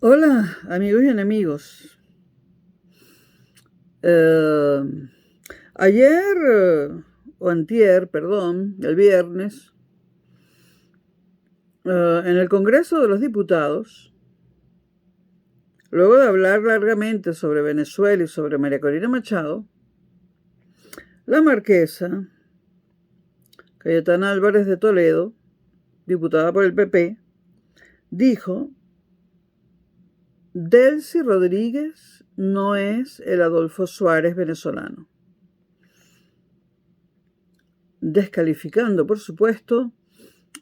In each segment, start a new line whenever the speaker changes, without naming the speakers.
Hola, amigos y enemigos. Eh, ayer, o antier, perdón, el viernes, en el Congreso de los Diputados, luego de hablar largamente sobre Venezuela y sobre María Corina Machado, la marquesa Cayetana Álvarez de Toledo, diputada por el PP, dijo: Delcy Rodríguez no es el Adolfo Suárez venezolano, descalificando, por supuesto,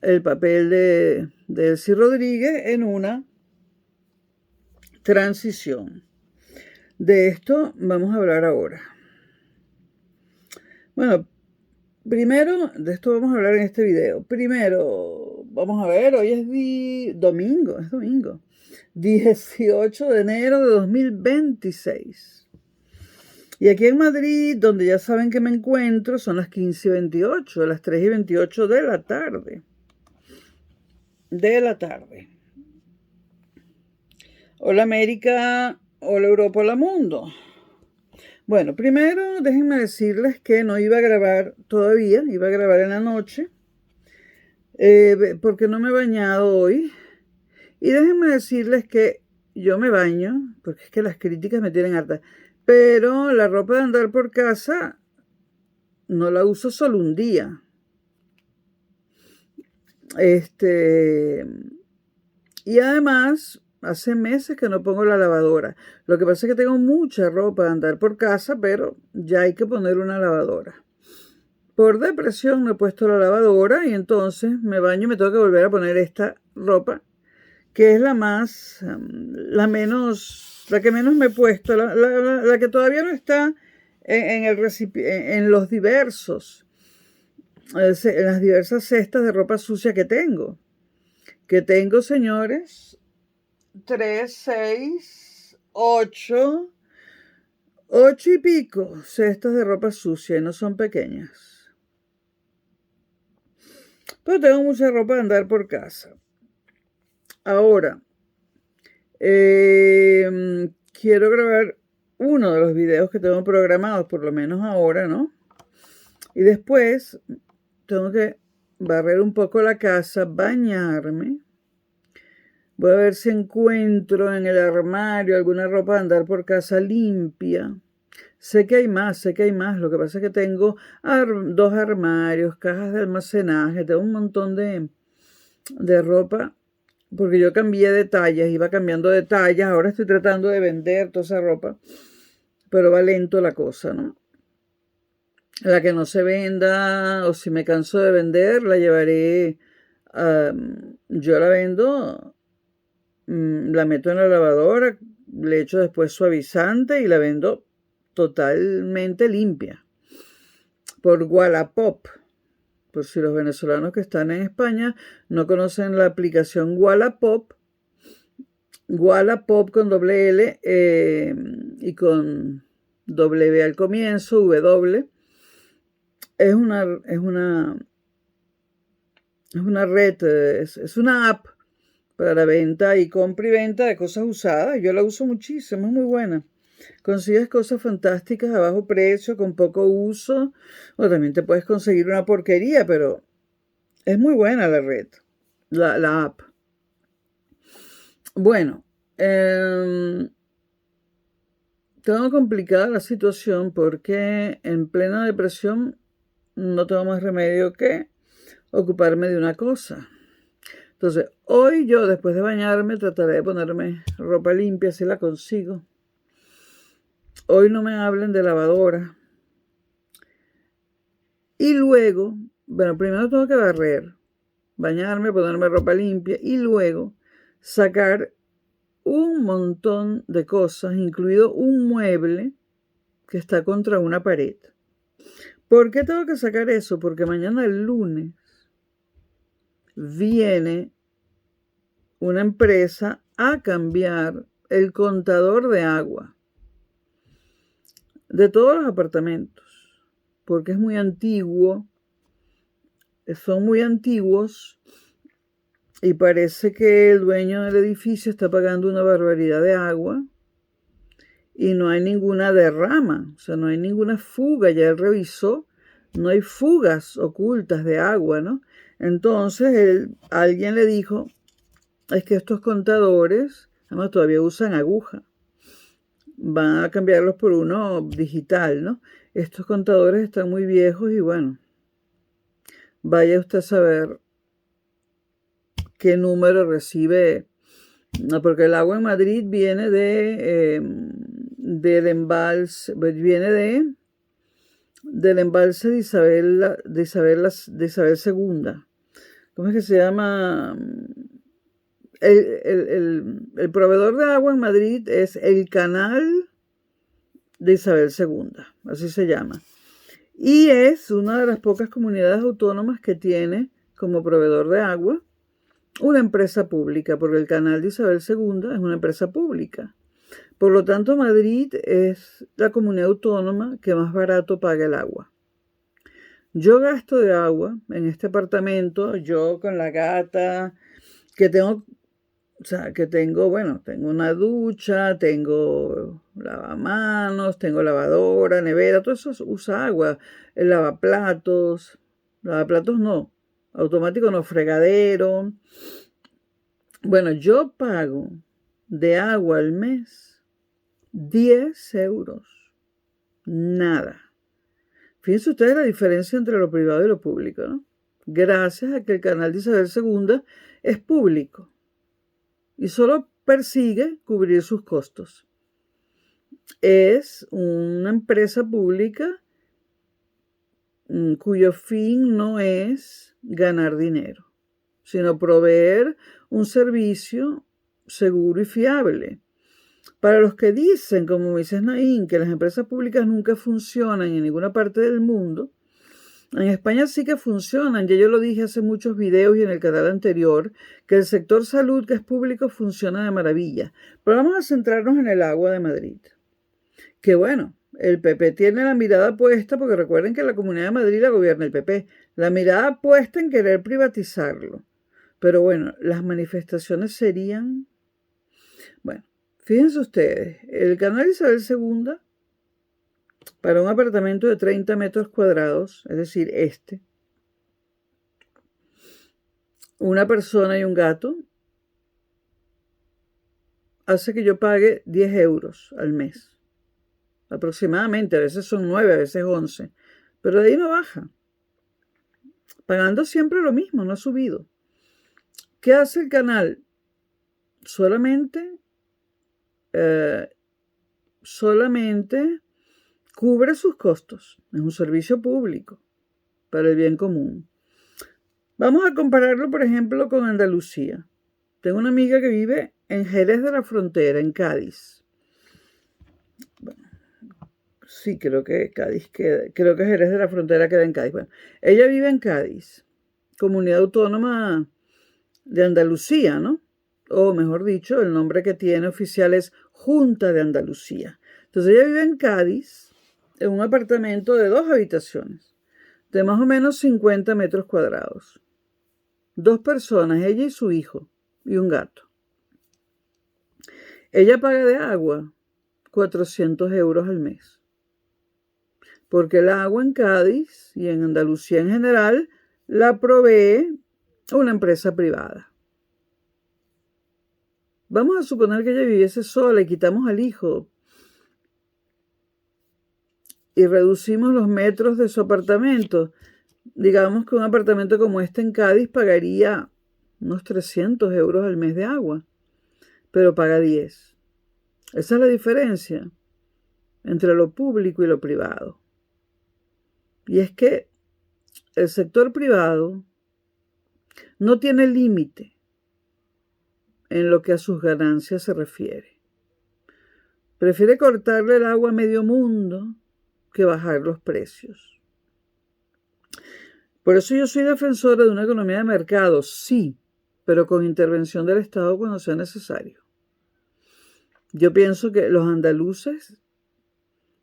el papel de Delcy Rodríguez en una transición. De esto vamos a hablar ahora. Bueno, primero, de esto vamos a hablar en este video. Primero, vamos a ver, hoy es domingo, 18 de enero de 2026. Y aquí en Madrid, donde ya saben que me encuentro, son las 15:28, las 3:28 de la tarde. Hola América, hola Europa, hola mundo. Bueno, primero déjenme decirles que no iba a grabar todavía, iba a grabar en la noche, porque no me he bañado hoy. Y déjenme decirles que yo me baño, porque es que las críticas me tienen harta, pero la ropa de andar por casa no la uso solo un día. Y además, hace meses que no pongo la lavadora. Lo que pasa es que tengo mucha ropa de andar por casa, pero ya hay que poner una lavadora. Por depresión me he puesto la lavadora y entonces me baño y me tengo que volver a poner esta ropa, que es la que menos me he puesto, la que todavía no está en los diversos, en las diversas cestas de ropa sucia que tengo. Señores, 3, 6, 8 y pico cestas de ropa sucia y no son pequeñas. Pero tengo mucha ropa de andar por casa. Ahora, quiero grabar uno de los videos que tengo programados, por lo menos ahora, ¿no? Y después tengo que barrer un poco la casa, bañarme. Voy a ver si encuentro en el armario alguna ropa de andar por casa limpia. Sé que hay más. Lo que pasa es que tengo 2 armarios, cajas de almacenaje, tengo un montón de ropa, porque yo cambié de tallas, iba cambiando de tallas, ahora estoy tratando de vender toda esa ropa, pero va lento la cosa, ¿no? La que no se venda, o si me canso de vender, la llevaré, yo la vendo, la meto en la lavadora, le echo después suavizante y la vendo totalmente limpia por Wallapop. Por si los venezolanos que están en España no conocen la aplicación Wallapop, Wallapop con doble L y con W al comienzo, W, es una red, es una app para venta y compra y venta de cosas usadas. Yo la uso muchísimo, es muy buena. Consigues cosas fantásticas a bajo precio, con poco uso. O también te puedes conseguir una porquería, pero es muy buena la red, la app. Bueno, tengo complicada la situación porque en plena depresión no tengo más remedio que ocuparme de una cosa. Entonces, hoy yo, después de bañarme, trataré de ponerme ropa limpia si la consigo. Hoy no me hablen de lavadora. Y luego, bueno, primero tengo que barrer, bañarme, ponerme ropa limpia y luego sacar un montón de cosas, incluido un mueble que está contra una pared. ¿Por qué tengo que sacar eso? Porque mañana, el lunes, viene una empresa a cambiar el contador de agua de todos los apartamentos, porque es muy antiguo, son muy antiguos y parece que el dueño del edificio está pagando una barbaridad de agua y no hay ninguna derrama, o sea, no hay ninguna fuga. Ya él revisó, no hay fugas ocultas de agua, ¿no? Entonces alguien le dijo, es que estos contadores, además todavía usan aguja, van a cambiarlos por uno digital, ¿no? Estos contadores están muy viejos y bueno, vaya usted a saber qué número recibe. No, porque el agua en Madrid viene del embalse, del embalse de Isabel II. ¿Cómo es que se llama? El proveedor de agua en Madrid es el Canal de Isabel II, así se llama. Y es una de las pocas comunidades autónomas que tiene como proveedor de agua una empresa pública, porque el Canal de Isabel II es una empresa pública. Por lo tanto, Madrid es la comunidad autónoma que más barato paga el agua. Yo gasto de agua en este apartamento, yo con la gata, que tengo, bueno, tengo una ducha, tengo lavamanos, tengo lavadora, nevera, todo eso usa agua. El lavaplatos no, automático no, fregadero. Bueno, yo pago de agua al mes 10 euros. Nada. Fíjense ustedes la diferencia entre lo privado y lo público, ¿no? Gracias a que el canal de Isabel II es público y solo persigue cubrir sus costos. Es una empresa pública cuyo fin no es ganar dinero, sino proveer un servicio seguro y fiable. Para los que dicen, como Moisés Naín, que las empresas públicas nunca funcionan en ninguna parte del mundo, en España sí que funcionan. Ya yo lo dije hace muchos videos y en el canal anterior, que el sector salud, que es público, funciona de maravilla. Pero vamos a centrarnos en el agua de Madrid. Que bueno, el PP tiene la mirada puesta, porque recuerden que la Comunidad de Madrid la gobierna el PP, la mirada puesta en querer privatizarlo. Pero bueno, las manifestaciones serían... Bueno, fíjense ustedes, el canal Isabel II, para un apartamento de 30 metros cuadrados, es decir, una persona y un gato, hace que yo pague 10 euros al mes. Aproximadamente, a veces son 9, a veces 11. Pero de ahí no baja. Pagando siempre lo mismo, no ha subido. ¿Qué hace el canal? Solamente cubre sus costos. Es un servicio público para el bien común. Vamos a compararlo, por ejemplo, con Andalucía. Tengo una amiga que vive en Jerez de la Frontera, en Cádiz. Bueno, sí, creo que Jerez de la Frontera queda en Cádiz. Bueno, ella vive en Cádiz, comunidad autónoma de Andalucía, ¿no? O mejor dicho, el nombre que tiene oficial es Junta de Andalucía. Entonces ella vive en Cádiz, en un apartamento de 2 habitaciones, de más o menos 50 metros cuadrados. 2 personas, ella y su hijo, y un gato. Ella paga de agua 400 euros al mes. Porque el agua en Cádiz y en Andalucía en general la provee una empresa privada. Vamos a suponer que ella viviese sola y quitamos al hijo y reducimos los metros de su apartamento. Digamos que un apartamento como este en Cádiz pagaría unos 300 euros al mes de agua, pero paga 10. Esa es la diferencia entre lo público y lo privado. Y es que el sector privado no tiene límite en lo que a sus ganancias se refiere. Prefiere cortarle el agua a medio mundo que bajar los precios. Por eso yo soy defensora de una economía de mercado, sí, pero con intervención del Estado cuando sea necesario. Yo pienso que los andaluces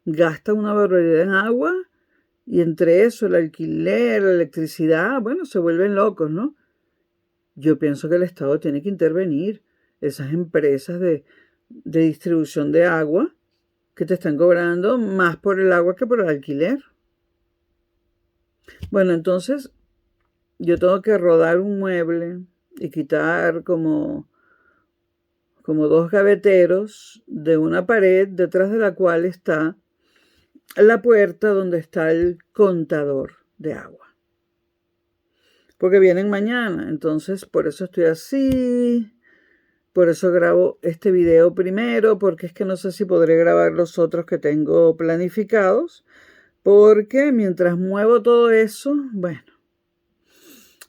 gastan una barbaridad en agua y entre eso el alquiler, la electricidad, bueno, se vuelven locos, ¿no? yo pienso que el Estado tiene que intervenir. Esas empresas de distribución de agua que te están cobrando más por el agua que por el alquiler. Bueno, entonces yo tengo que rodar un mueble y quitar como 2 gaveteros de una pared detrás de la cual está la puerta donde está el contador de agua. Porque vienen mañana, entonces por eso estoy así, por eso grabo este video primero, porque es que no sé si podré grabar los otros que tengo planificados, porque mientras muevo todo eso, bueno,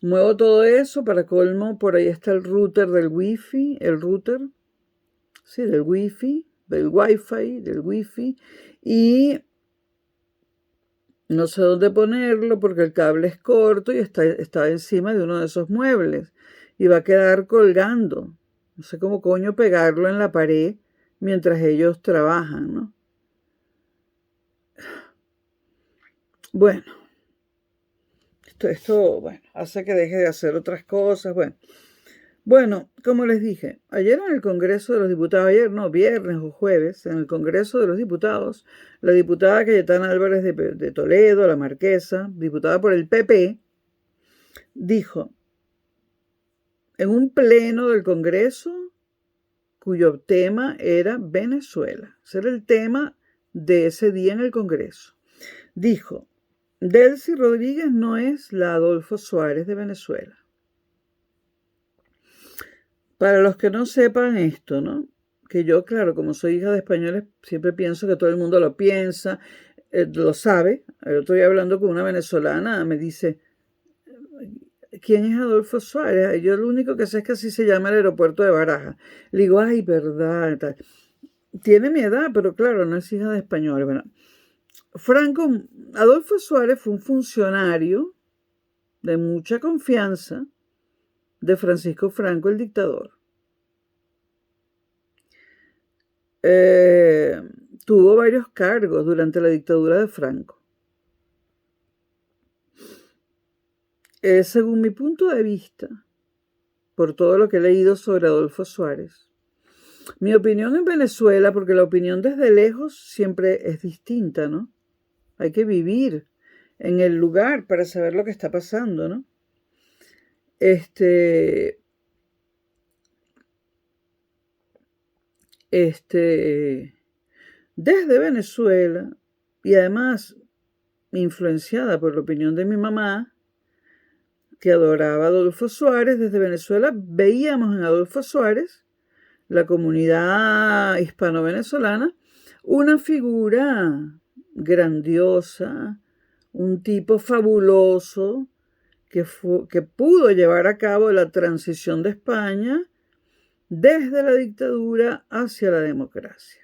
muevo todo eso, para colmo, por ahí está el router del wifi, sí, del wifi, y no sé dónde ponerlo porque el cable es corto y está encima de uno de esos muebles y va a quedar colgando. No sé cómo coño pegarlo en la pared mientras ellos trabajan, ¿no? Bueno, esto bueno, hace que deje de hacer otras cosas. Bueno, como les dije, ayer en el Congreso de los Diputados, viernes o jueves, en el Congreso de los Diputados, la diputada Cayetana Álvarez de Toledo, la marquesa, diputada por el PP, dijo en un pleno del Congreso cuyo tema era Venezuela. Ese era el tema de ese día en el Congreso. Dijo, Delcy Rodríguez no es la Adolfo Suárez de Venezuela. Para los que no sepan esto, ¿no? Que yo, claro, como soy hija de españoles, siempre pienso que todo el mundo lo piensa, lo sabe. El otro día hablando con una venezolana me dice, ¿quién es Adolfo Suárez? Yo lo único que sé es que así se llama el aeropuerto de Barajas. Le digo, ay, verdad. Tal. Tiene mi edad, pero claro, no es hija de españoles. Bueno, Adolfo Suárez fue un funcionario de mucha confianza de Francisco Franco, el dictador. Tuvo varios cargos durante la dictadura de Franco. Según mi punto de vista, por todo lo que he leído sobre Adolfo Suárez, mi opinión en Venezuela, porque la opinión desde lejos siempre es distinta, ¿no? Hay que vivir en el lugar para saber lo que está pasando, ¿no? Desde Venezuela, y además influenciada por la opinión de mi mamá, que adoraba a Adolfo Suárez, desde Venezuela veíamos en Adolfo Suárez, la comunidad hispano-venezolana, una figura grandiosa, un tipo fabuloso que pudo llevar a cabo la transición de España desde la dictadura hacia la democracia.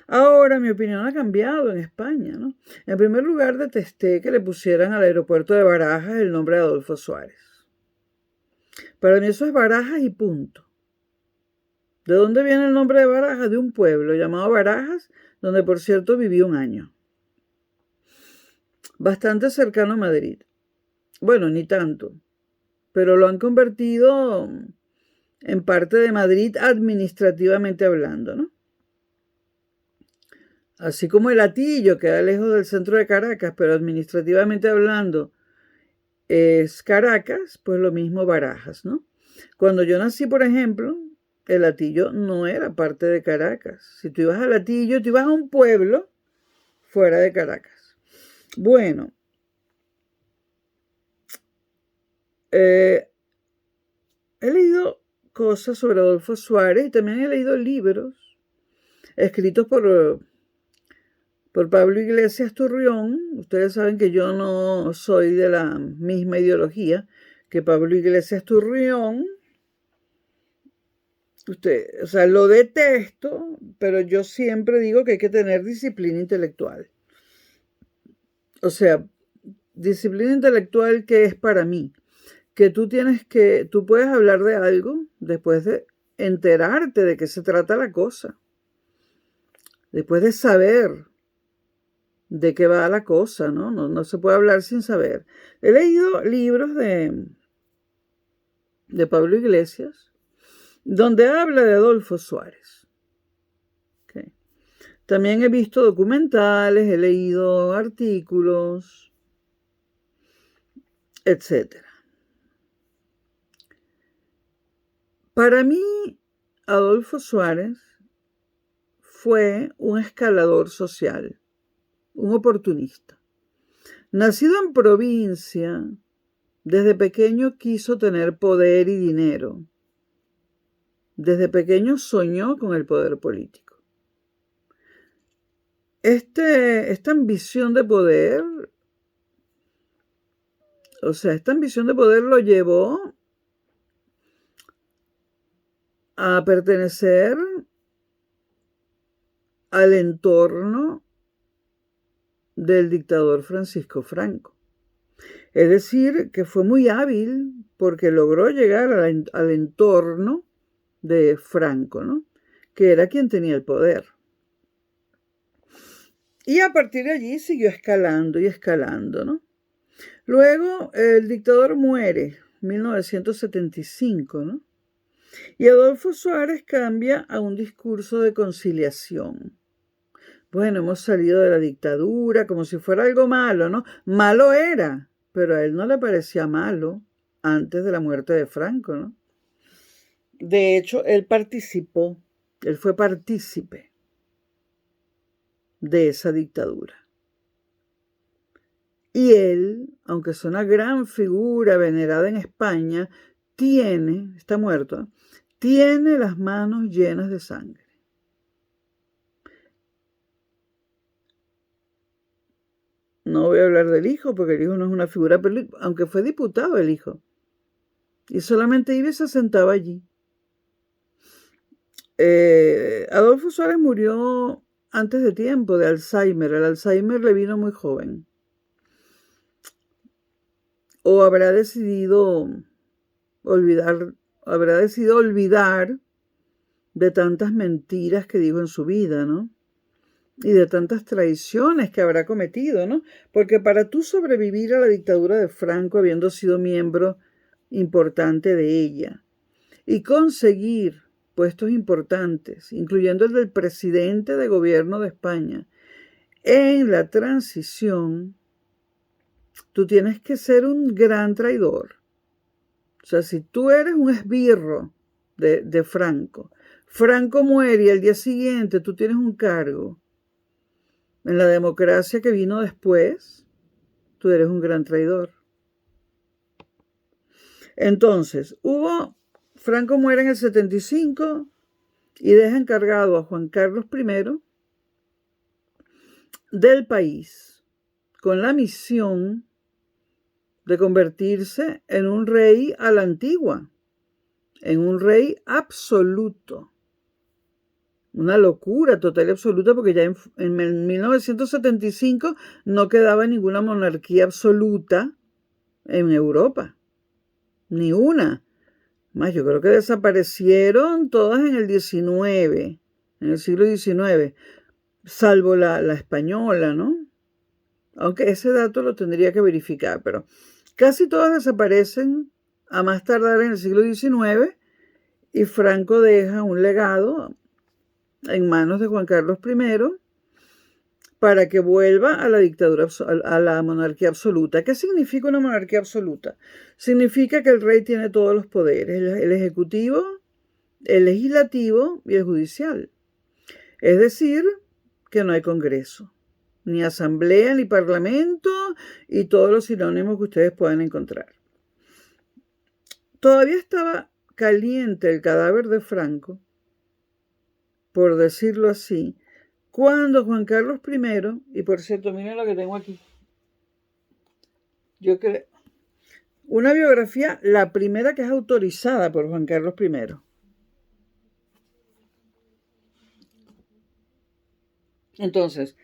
Ahora mi opinión ha cambiado en España, ¿no? En primer lugar, detesté que le pusieran al aeropuerto de Barajas el nombre de Adolfo Suárez. Para mí eso es Barajas y punto. ¿De dónde viene el nombre de Barajas? De un pueblo llamado Barajas, donde por cierto viví un año. Bastante cercano a Madrid. Bueno, ni tanto, pero lo han convertido en parte de Madrid administrativamente hablando, ¿no? Así como el Hatillo queda lejos del centro de Caracas, pero administrativamente hablando es Caracas, pues lo mismo Barajas, ¿no? Cuando yo nací, por ejemplo, el Hatillo no era parte de Caracas. Si tú ibas al Hatillo, tú ibas a un pueblo fuera de Caracas. Bueno, he leído cosas sobre Adolfo Suárez y también he leído libros escritos por Pablo Iglesias Turrión. Ustedes saben que yo no soy de la misma ideología que Pablo Iglesias Turrión. Lo detesto, pero yo siempre digo que hay que tener disciplina intelectual. O sea, disciplina intelectual que es para mí, que tú puedes hablar de algo después de enterarte de qué se trata la cosa, después de saber de qué va la cosa, ¿no? No se puede hablar sin saber. He leído libros de de Pablo Iglesias, donde habla de Adolfo Suárez. Okay. También he visto documentales, he leído artículos, etc. Para mí, Adolfo Suárez fue un escalador social, un oportunista. Nacido en provincia, desde pequeño quiso tener poder y dinero. Desde pequeño soñó con el poder político. Esta ambición de poder, lo llevó a pertenecer al entorno del dictador Francisco Franco. Es decir, que fue muy hábil porque logró llegar al entorno de Franco, ¿no? Que era quien tenía el poder. Y a partir de allí siguió escalando y escalando, ¿no? Luego el dictador muere en 1975, ¿no? Y Adolfo Suárez cambia a un discurso de conciliación. Bueno, hemos salido de la dictadura como si fuera algo malo, ¿no? Malo era, pero a él no le parecía malo antes de la muerte de Franco, ¿no? De hecho, él fue partícipe de esa dictadura. Y él, aunque es una gran figura venerada en España, está muerto, tiene las manos llenas de sangre. No voy a hablar del hijo, porque el hijo no es una figura, aunque fue diputado el hijo. Y solamente iba y se sentaba allí. Adolfo Suárez murió antes de tiempo, de Alzheimer. El Alzheimer le vino muy joven. O habrá decidido olvidar de tantas mentiras que dijo en su vida, ¿no? Y de tantas traiciones que habrá cometido, ¿no? Porque para tú sobrevivir a la dictadura de Franco, habiendo sido miembro importante de ella, y conseguir puestos importantes, incluyendo el del presidente de gobierno de España, en la transición, tú tienes que ser un gran traidor. O sea, si tú eres un esbirro de Franco, Franco muere y al día siguiente tú tienes un cargo en la democracia que vino después, tú eres un gran traidor. Entonces, Franco muere en el 75 y deja encargado a Juan Carlos I del país con la misión de convertirse en un rey a la antigua, en un rey absoluto. Una locura total y absoluta, porque ya en 1975 no quedaba ninguna monarquía absoluta en Europa. Ni una. Más, yo creo que desaparecieron todas en el siglo XIX, salvo la española, ¿no? Aunque ese dato lo tendría que verificar, pero casi todas desaparecen a más tardar en el siglo XIX y Franco deja un legado en manos de Juan Carlos I para que vuelva a la dictadura, a la monarquía absoluta. ¿Qué significa una monarquía absoluta? Significa que el rey tiene todos los poderes, el ejecutivo, el legislativo y el judicial. Es decir, que no hay congreso, ni asamblea, ni parlamento y todos los sinónimos que ustedes puedan encontrar. Todavía estaba caliente el cadáver de Franco, por decirlo así, cuando Juan Carlos I, y por cierto, miren lo que tengo aquí. Yo creo, una biografía, la primera que es autorizada por Juan Carlos I. Entonces,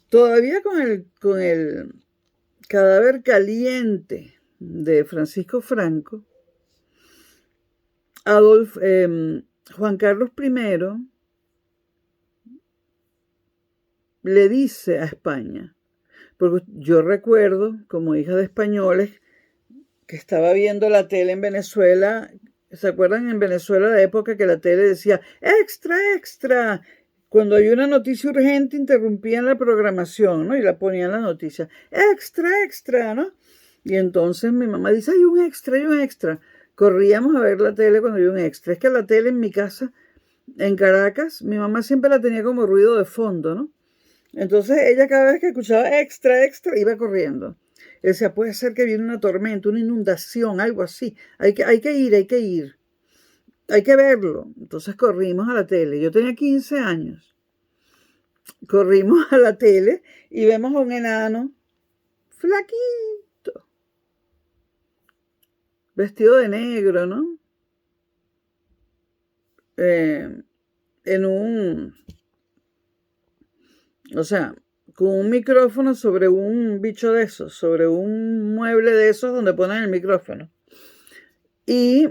todavía con el cadáver caliente de Francisco Franco, Juan Carlos I le dice a España, porque yo recuerdo, como hija de españoles, que estaba viendo la tele en Venezuela ¿Se acuerdan en Venezuela la época que la tele decía extra, extra? Cuando hay una noticia urgente interrumpían la programación, ¿no? Y la ponían la noticia, extra, extra, ¿no? Y entonces mi mamá dice, hay un extra, hay un extra. Corríamos a ver la tele cuando hay un extra. Es que la tele en mi casa, en Caracas, mi mamá siempre la tenía como ruido de fondo, ¿no? Entonces ella cada vez que escuchaba extra, extra, iba corriendo. Decía, puede ser que viene una tormenta, una inundación, algo así. Hay que ir, hay que ir. Hay que verlo. Entonces corrimos a la tele. Yo tenía 15 años. Corrimos a la tele y vemos a un enano flaquito, vestido de negro, ¿no? En un... O sea, con un micrófono sobre un bicho de esos, sobre un mueble de esos donde ponen el micrófono. Y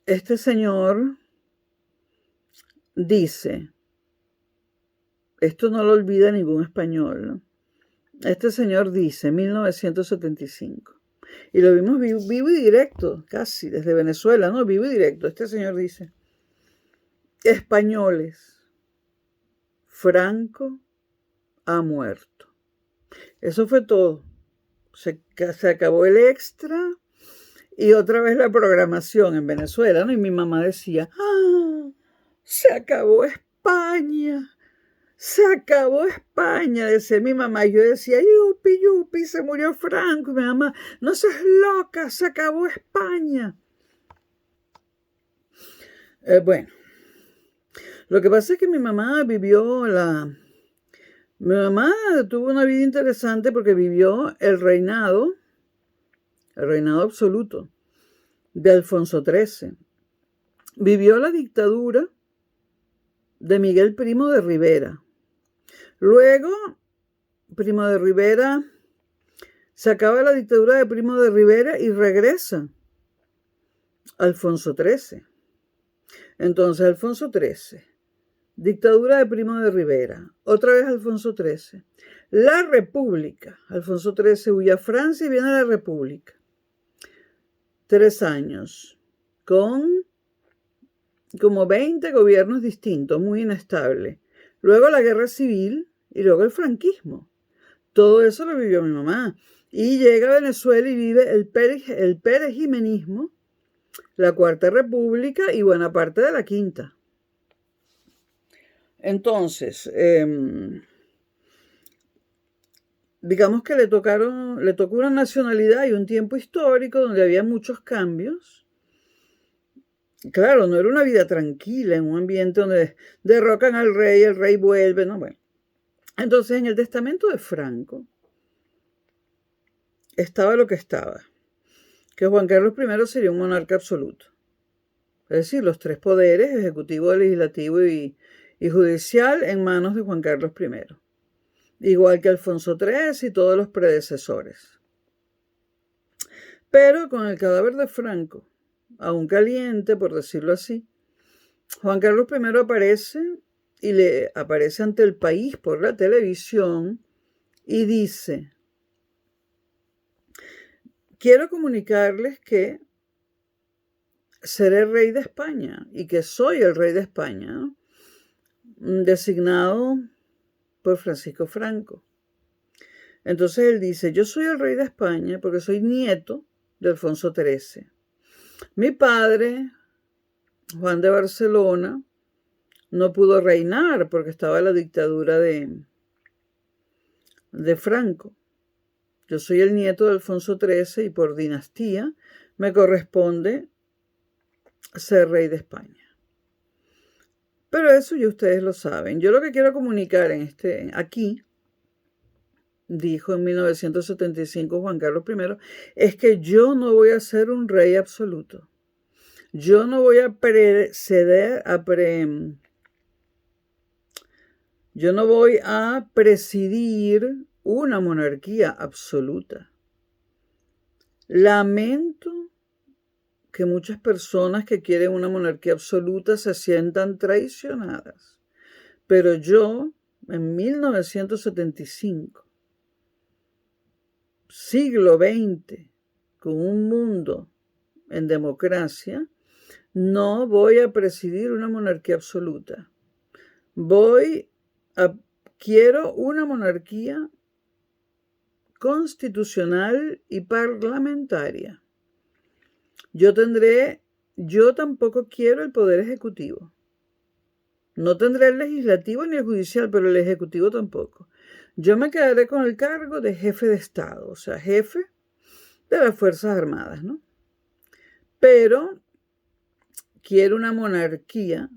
este señor dice, esto no lo olvida ningún español, ¿no? Este señor dice, 1975, y lo vimos vivo y directo, casi, desde Venezuela, ¿no? Vivo y directo. Este señor dice, españoles, Franco ha muerto. Eso fue todo. Se acabó el extra y otra vez la programación en Venezuela, ¿no? Y mi mamá decía, se acabó España. Se acabó España, decía mi mamá. Y yo decía, yupi, yupi, se murió Franco. Y mi mamá, no seas loca, se acabó España. Bueno, lo que pasa es que mi mamá tuvo una vida interesante porque vivió el reinado absoluto de Alfonso XIII. Vivió la dictadura de Miguel Primo de Rivera. Luego, Primo de Rivera, se acaba la dictadura de Primo de Rivera y regresa Alfonso XIII. Entonces, Alfonso XIII, dictadura de Primo de Rivera, otra vez Alfonso XIII, la República. Alfonso XIII huye a Francia y viene a la República. 3 años, con como 20 gobiernos distintos, muy inestable. Luego la guerra civil y luego el franquismo. Todo eso lo vivió mi mamá. Y llega a Venezuela y vive el perejimenismo, la Cuarta República y buena parte de la Quinta. Entonces, digamos que le tocó una nacionalidad y un tiempo histórico donde había muchos cambios. Claro, no era una vida tranquila en un ambiente donde derrocan al rey, el rey vuelve, ¿no? Bueno. Entonces, en el testamento de Franco estaba lo que estaba, que Juan Carlos I sería un monarca absoluto. Es decir, los 3 poderes, ejecutivo, legislativo y judicial, en manos de Juan Carlos I. Igual que Alfonso XIII y todos los predecesores. Pero con el cadáver de Franco, aún caliente, por decirlo así, Juan Carlos I aparece y le aparece ante el país por la televisión y dice, quiero comunicarles que seré rey de España y que soy el rey de España, ¿no? Designado por Francisco Franco. Entonces él dice, yo soy el rey de España porque soy nieto de Alfonso XIII. Mi padre, Juan de Barcelona, no pudo reinar porque estaba la dictadura de Franco. Yo soy el nieto de Alfonso XIII y por dinastía me corresponde ser rey de España. Pero eso ya ustedes lo saben. Yo lo que quiero comunicar aquí, dijo en 1975 Juan Carlos I, es que yo no voy a ser un rey absoluto. Yo no voy a yo no voy a presidir una monarquía absoluta. Lamento que muchas personas que quieren una monarquía absoluta se sientan traicionadas. Pero yo, en 1975, siglo XX, con un mundo en democracia, no voy a presidir una monarquía absoluta. Quiero una monarquía constitucional y parlamentaria. Yo tampoco quiero el poder ejecutivo. No tendré el legislativo ni el judicial, pero el ejecutivo tampoco. Yo me quedaré con el cargo de jefe de Estado, o sea, jefe de las Fuerzas Armadas, ¿no? Pero quiero una monarquía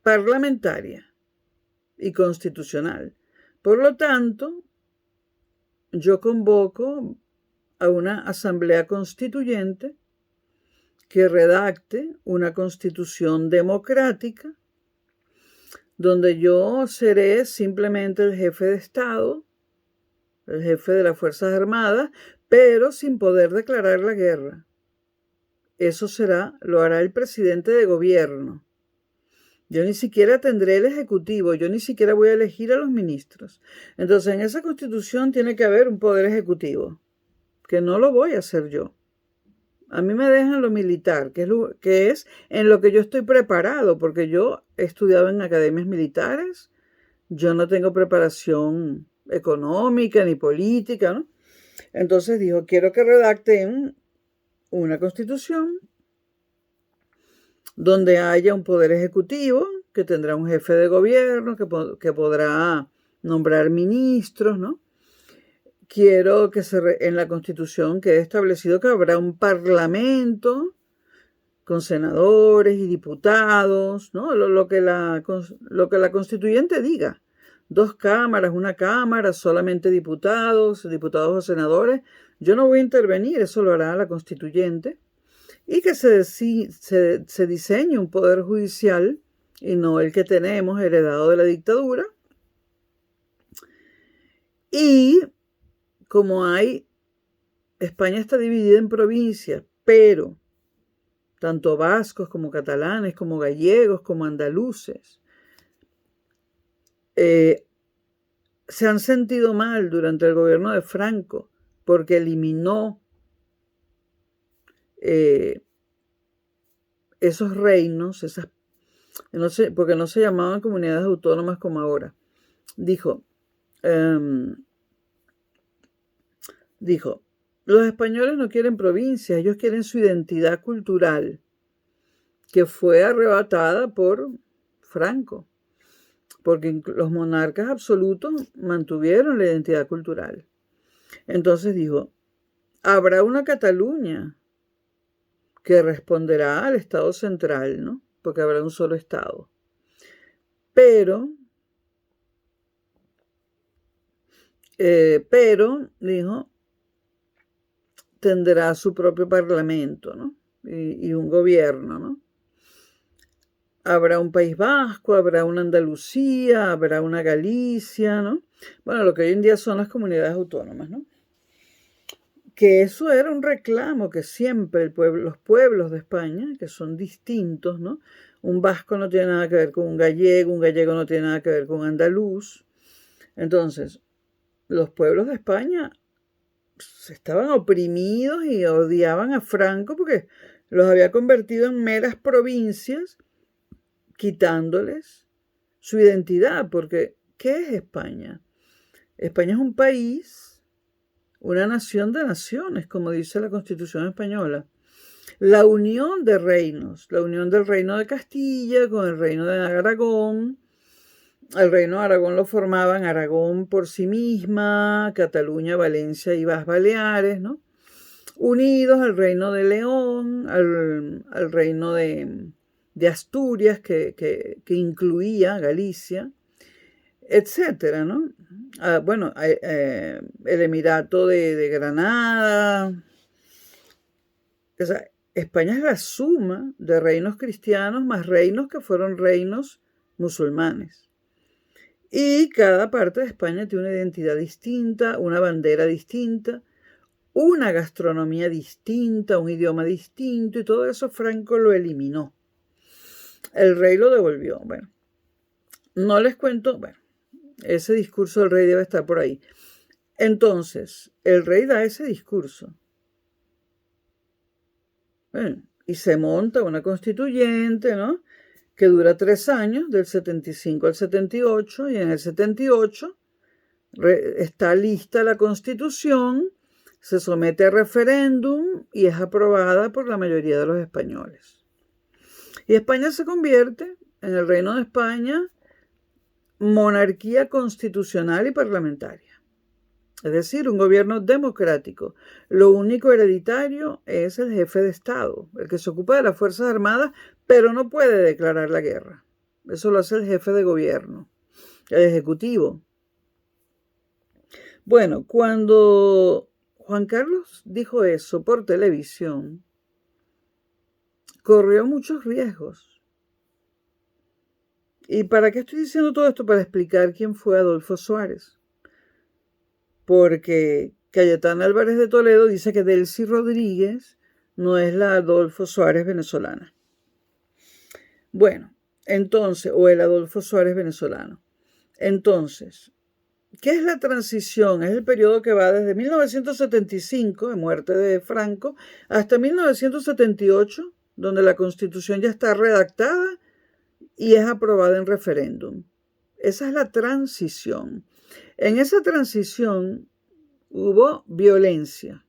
parlamentaria y constitucional. Por lo tanto, yo convoco a una asamblea constituyente que redacte una constitución democrática donde yo seré simplemente el jefe de Estado, el jefe de las Fuerzas Armadas, pero sin poder declarar la guerra. Eso lo hará el presidente de gobierno. Yo ni siquiera tendré el ejecutivo, yo ni siquiera voy a elegir a los ministros. Entonces, en esa constitución tiene que haber un poder ejecutivo, que no lo voy a hacer yo. A mí me dejan lo militar, que es en lo que yo estoy preparado, porque yo he estudiado en academias militares, yo no tengo preparación económica ni política, ¿no? Entonces dijo, quiero que redacten una constitución donde haya un poder ejecutivo, que tendrá un jefe de gobierno, que podrá nombrar ministros, ¿no? Quiero que en la Constitución quede establecido que habrá un parlamento con senadores y diputados, ¿no? Lo que la constituyente diga. 2 cámaras, 1 cámara, solamente diputados o senadores. Yo no voy a intervenir, eso lo hará la constituyente. Y que se diseñe un poder judicial y no el que tenemos heredado de la dictadura. Y como España está dividida en provincias, pero tanto vascos como catalanes, como gallegos, como andaluces, se han sentido mal durante el gobierno de Franco porque eliminó esos reinos, porque no se llamaban comunidades autónomas como ahora. Dijo, los españoles no quieren provincias, ellos quieren su identidad cultural, que fue arrebatada por Franco, porque los monarcas absolutos mantuvieron la identidad cultural. Entonces dijo, habrá una Cataluña que responderá al Estado central, ¿no? Porque habrá un solo Estado. Pero, dijo, tendrá su propio parlamento, ¿no? Y un gobierno, ¿no? Habrá un País Vasco, habrá una Andalucía, habrá una Galicia, ¿no? Bueno, lo que hoy en día son las comunidades autónomas, ¿no? Que eso era un reclamo que siempre los pueblos de España, que son distintos, ¿no? Un vasco no tiene nada que ver con un gallego no tiene nada que ver con un andaluz. Entonces, los pueblos de España estaban oprimidos y odiaban a Franco porque los había convertido en meras provincias, quitándoles su identidad, porque ¿qué es España? España es un país, una nación de naciones, como dice la Constitución española. La unión de reinos, la unión del reino de Castilla con el reino de Aragón. El reino de Aragón lo formaban Aragón por sí misma, Cataluña, Valencia y Bajas Baleares, ¿no? Unidos al reino de León, al reino de Asturias, que incluía Galicia, etcétera, ¿no? El Emirato de Granada. O sea, España es la suma de reinos cristianos más reinos que fueron reinos musulmanes. Y cada parte de España tiene una identidad distinta, una bandera distinta, una gastronomía distinta, un idioma distinto, y todo eso Franco lo eliminó. El rey lo devolvió. Bueno, no les cuento, ese discurso del rey debe estar por ahí. Entonces, el rey da ese discurso. Bueno, y se monta una constituyente, ¿no? Que dura 3 años, del 75 al 78, y en el 78 está lista la constitución, se somete a referéndum y es aprobada por la mayoría de los españoles. Y España se convierte en el Reino de España monarquía constitucional y parlamentaria. Es decir, un gobierno democrático. Lo único hereditario es el jefe de Estado, el que se ocupa de las Fuerzas Armadas, pero no puede declarar la guerra. Eso lo hace el jefe de gobierno, el ejecutivo. Bueno, cuando Juan Carlos dijo eso por televisión, corrió muchos riesgos. ¿Y para qué estoy diciendo todo esto? Para explicar quién fue Adolfo Suárez. Porque Cayetana Álvarez de Toledo dice que Delcy Rodríguez no es la Adolfo Suárez venezolana. Bueno, entonces, o el Adolfo Suárez venezolano. Entonces, ¿qué es la transición? Es el periodo que va desde 1975, de muerte de Franco, hasta 1978, donde la Constitución ya está redactada y es aprobada en referéndum. Esa es la transición. En esa transición hubo violencia.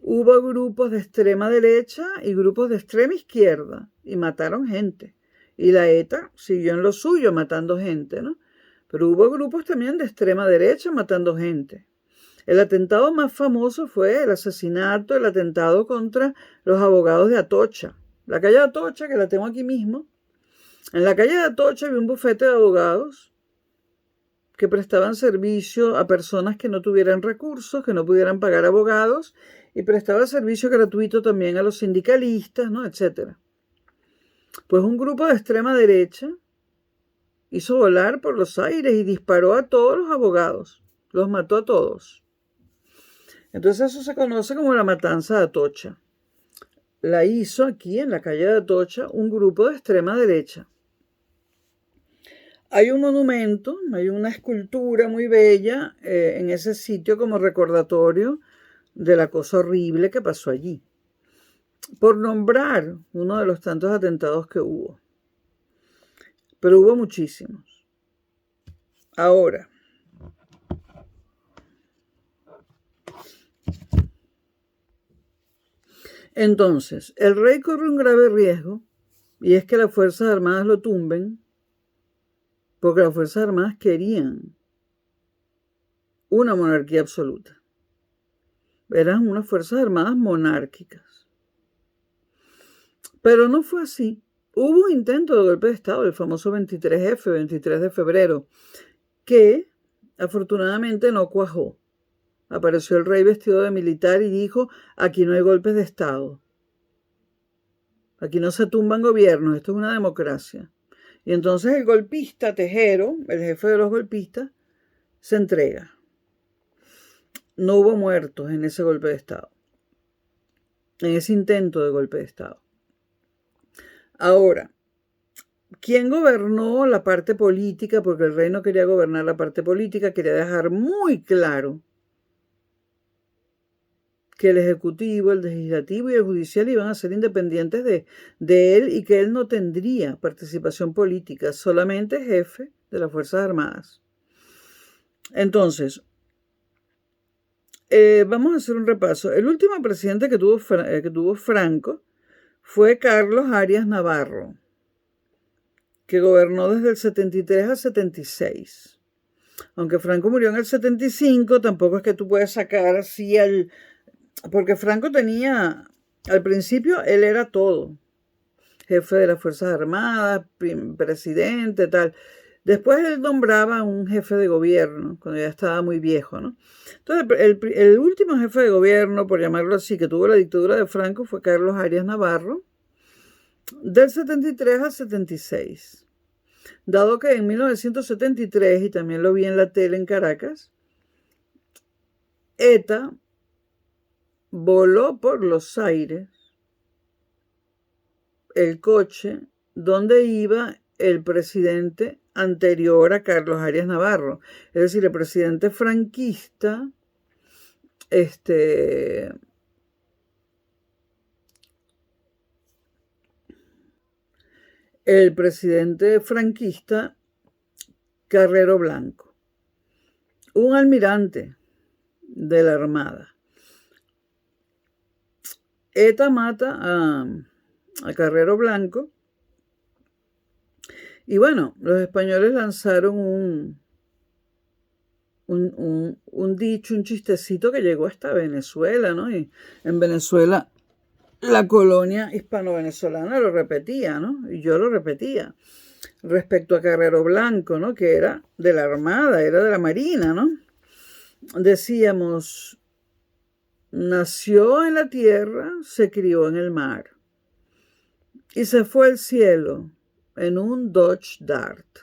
Hubo grupos de extrema derecha y grupos de extrema izquierda y mataron gente. Y la ETA siguió en lo suyo matando gente, ¿no? Pero hubo grupos también de extrema derecha matando gente. El atentado más famoso fue el asesinato, el atentado contra los abogados de Atocha. La calle de Atocha, que la tengo aquí mismo. En la calle de Atocha había un bufete de abogados que prestaban servicio a personas que no tuvieran recursos, que no pudieran pagar abogados, y prestaba servicio gratuito también a los sindicalistas, ¿no? Etcétera. Pues un grupo de extrema derecha hizo volar por los aires y disparó a todos los abogados. Los mató a todos. Entonces eso se conoce como la matanza de Atocha. La hizo aquí en la calle de Atocha un grupo de extrema derecha. Hay un monumento, hay una escultura muy bella en ese sitio como recordatorio de la cosa horrible que pasó allí. Por nombrar uno de los tantos atentados que hubo. Pero hubo muchísimos. Ahora, entonces, el rey corre un grave riesgo, y es que las Fuerzas Armadas lo tumben, porque las Fuerzas Armadas querían una monarquía absoluta. Eran unas Fuerzas Armadas monárquicas. Pero no fue así. Hubo un intento de golpe de Estado, el famoso 23F, 23 de febrero, que afortunadamente no cuajó. Apareció el rey vestido de militar y dijo, aquí no hay golpes de Estado. Aquí no se tumban gobiernos, esto es una democracia. Y entonces el golpista Tejero, el jefe de los golpistas, se entrega. No hubo muertos en ese golpe de Estado, en ese intento de golpe de Estado. Ahora, ¿quién gobernó la parte política? Porque el rey no quería gobernar la parte política, quería dejar muy claro que el Ejecutivo, el Legislativo y el Judicial iban a ser independientes de él y que él no tendría participación política, solamente jefe de las Fuerzas Armadas. Entonces, vamos a hacer un repaso. El último presidente que tuvo Franco fue Carlos Arias Navarro, que gobernó desde el 73 al 76. Aunque Franco murió en el 75, tampoco es que tú puedes sacar así porque Franco tenía, al principio él era todo, jefe de las Fuerzas Armadas, presidente, tal. Después él nombraba a un jefe de gobierno, cuando ya estaba muy viejo, ¿no? Entonces, el último jefe de gobierno, por llamarlo así, que tuvo la dictadura de Franco fue Carlos Arias Navarro, del 73 al 76. Dado que en 1973, y también lo vi en la tele en Caracas, ETA voló por los aires el coche donde iba el presidente anterior a Carlos Arias Navarro. Es decir, el presidente franquista, el presidente franquista Carrero Blanco, un almirante de la Armada. ETA mata a Carrero Blanco y bueno, los españoles lanzaron un dicho, un chistecito que llegó hasta Venezuela, ¿no? Y en Venezuela la colonia hispano-venezolana lo repetía, ¿no? Y yo lo repetía respecto a Carrero Blanco, ¿no? Que era de la Armada, era de la Marina, ¿no? Decíamos, nació en la tierra, se crió en el mar y se fue al cielo en un Dodge Dart,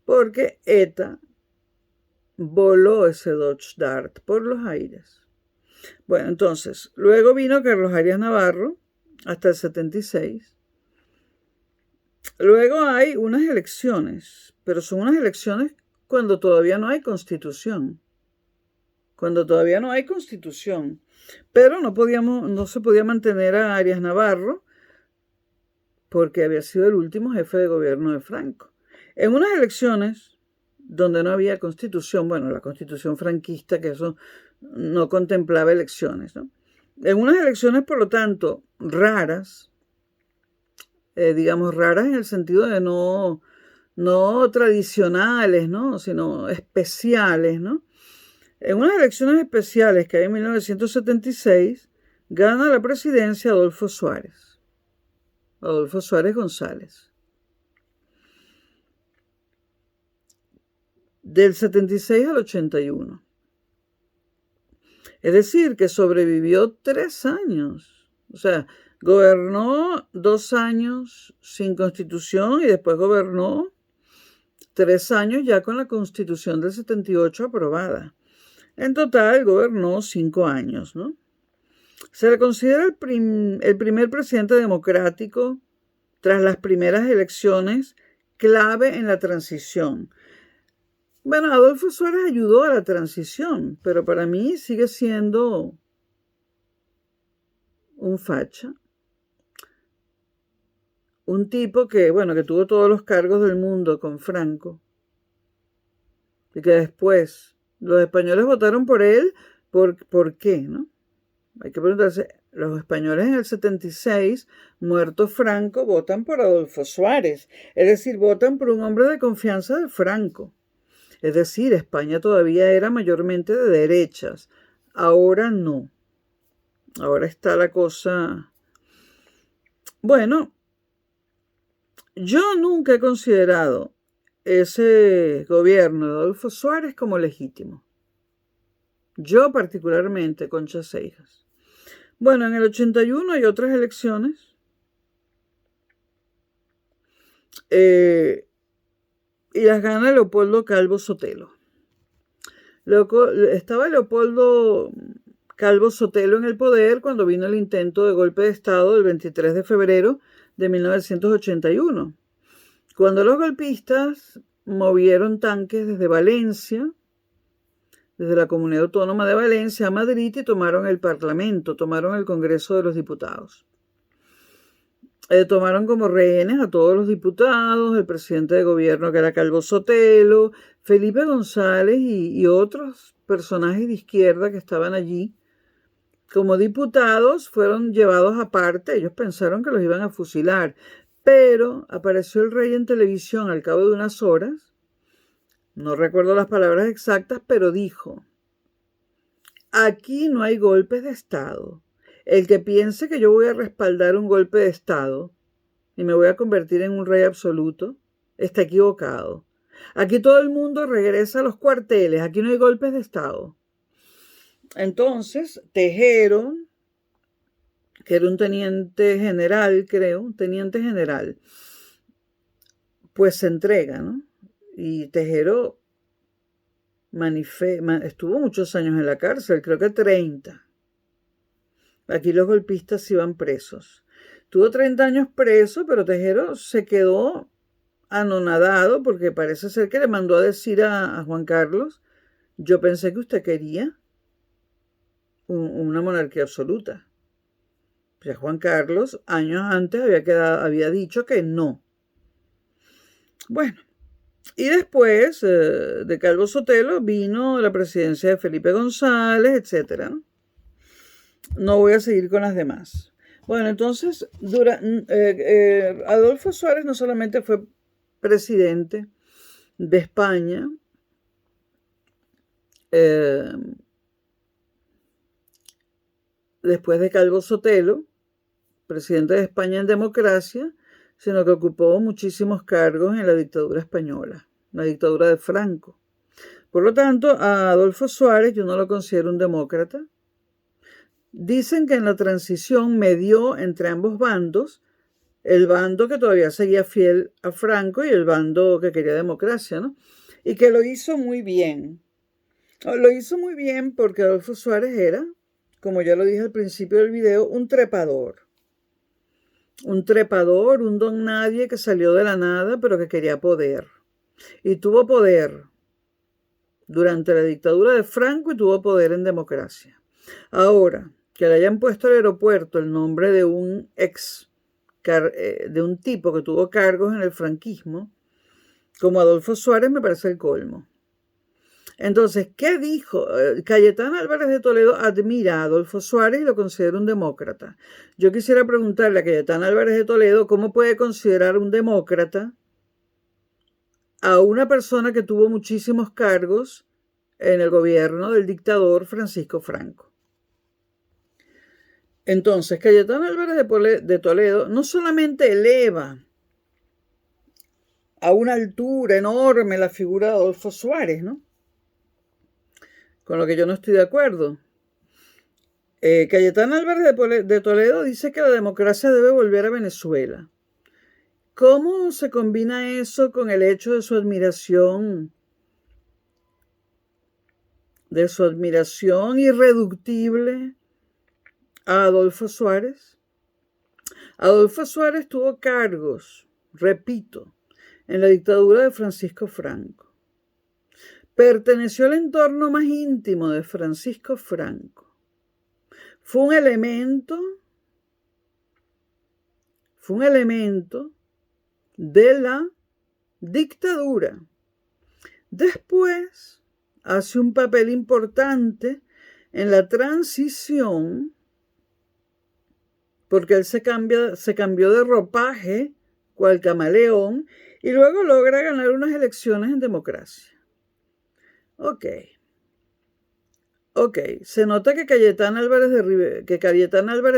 porque ETA voló ese Dodge Dart por los aires. Bueno, entonces, luego vino Carlos Arias Navarro hasta el 76. Luego hay unas elecciones, pero son unas elecciones cuando todavía no hay constitución. Cuando todavía no hay constitución. Pero no se podía mantener a Arias Navarro porque había sido el último jefe de gobierno de Franco. En unas elecciones donde no había constitución, bueno, la constitución franquista, que eso no contemplaba elecciones, ¿no? En unas elecciones, por lo tanto, raras, digamos raras en el sentido de no tradicionales, ¿no? Sino especiales, ¿no? En unas elecciones especiales que hay en 1976, gana la presidencia Adolfo Suárez González. Del 76 al 81. Es decir, que sobrevivió 3 años. O sea, gobernó 2 años sin constitución y después gobernó 3 años ya con la constitución del 78 aprobada. En total gobernó 5 años, ¿no? Se le considera el primer presidente democrático tras las primeras elecciones, clave en la transición. Bueno, Adolfo Suárez ayudó a la transición, pero para mí sigue siendo un facha. Un tipo que, bueno, que tuvo todos los cargos del mundo con Franco. Y que después los españoles votaron por él. ¿Por qué, no? Hay que preguntarse, los españoles en el 76, muerto Franco, votan por Adolfo Suárez. Es decir, votan por un hombre de confianza de Franco. Es decir, España todavía era mayormente de derechas. Ahora no. Ahora está la cosa... Bueno, yo nunca he considerado ese gobierno de Adolfo Suárez como legítimo. Yo particularmente, Concha Seijas. Bueno, en el 81 hay otras elecciones. Y las gana Leopoldo Calvo Sotelo. Estaba Leopoldo Calvo Sotelo en el poder cuando vino el intento de golpe de Estado del 23 de febrero de 1981. Cuando los golpistas movieron tanques desde Valencia, desde la Comunidad Autónoma de Valencia a Madrid y tomaron el Parlamento, tomaron el Congreso de los Diputados. Tomaron como rehenes a todos los diputados, el presidente de gobierno que era Calvo Sotelo, Felipe González y otros personajes de izquierda que estaban allí. Como diputados fueron llevados aparte, ellos pensaron que los iban a fusilar, pero apareció el rey en televisión al cabo de unas horas, no recuerdo las palabras exactas, pero dijo, aquí no hay golpes de Estado. El que piense que yo voy a respaldar un golpe de Estado y me voy a convertir en un rey absoluto, está equivocado. Aquí todo el mundo regresa a los cuarteles, aquí no hay golpes de Estado. Entonces, Tejero, que era un teniente general, creo, un teniente general, pues se entrega, ¿no? Y Tejero estuvo muchos años en la cárcel, creo que 30. Aquí los golpistas iban presos. Tuvo 30 años preso, pero Tejero se quedó anonadado porque parece ser que le mandó a decir a Juan Carlos, yo pensé que usted quería una monarquía absoluta. O sea, Juan Carlos años antes había dicho que no, Bueno, y después de Calvo Sotelo vino la presidencia de Felipe González, etc. No voy a seguir con las demás. Bueno, entonces, Adolfo Suárez no solamente fue presidente de España, después de Calvo Sotelo, presidente de España en democracia, sino que ocupó muchísimos cargos en la dictadura española, la dictadura de Franco. Por lo tanto, a Adolfo Suárez yo no lo considero un demócrata. Dicen que en la transición medió entre ambos bandos, el bando que todavía seguía fiel a Franco y el bando que quería democracia, ¿no? Y que lo hizo muy bien. Lo hizo muy bien porque Adolfo Suárez era, como ya lo dije al principio del video, un trepador. Un trepador, un don nadie que salió de la nada, pero que quería poder. Y tuvo poder durante la dictadura de Franco y tuvo poder en democracia. Ahora, que le hayan puesto al aeropuerto el nombre de un de un tipo que tuvo cargos en el franquismo, como Adolfo Suárez, me parece el colmo. Entonces, ¿qué dijo? Cayetana Álvarez de Toledo admira a Adolfo Suárez y lo considera un demócrata. Yo quisiera preguntarle a Cayetana Álvarez de Toledo cómo puede considerar un demócrata a una persona que tuvo muchísimos cargos en el gobierno del dictador Francisco Franco. Entonces, Cayetana Álvarez de Toledo no solamente eleva a una altura enorme la figura de Adolfo Suárez, ¿no? Con lo que yo no estoy de acuerdo. Cayetana Álvarez de Toledo dice que la democracia debe volver a Venezuela. ¿Cómo se combina eso con el hecho de su admiración irreductible a Adolfo Suárez? Adolfo Suárez tuvo cargos, repito, en la dictadura de Francisco Franco. Perteneció al entorno más íntimo de Francisco Franco. Fue un elemento de la dictadura. Después hace un papel importante en la transición, porque él se cambió de ropaje, cual camaleón, y luego logra ganar unas elecciones en democracia. Ok, se nota que Cayetana Álvarez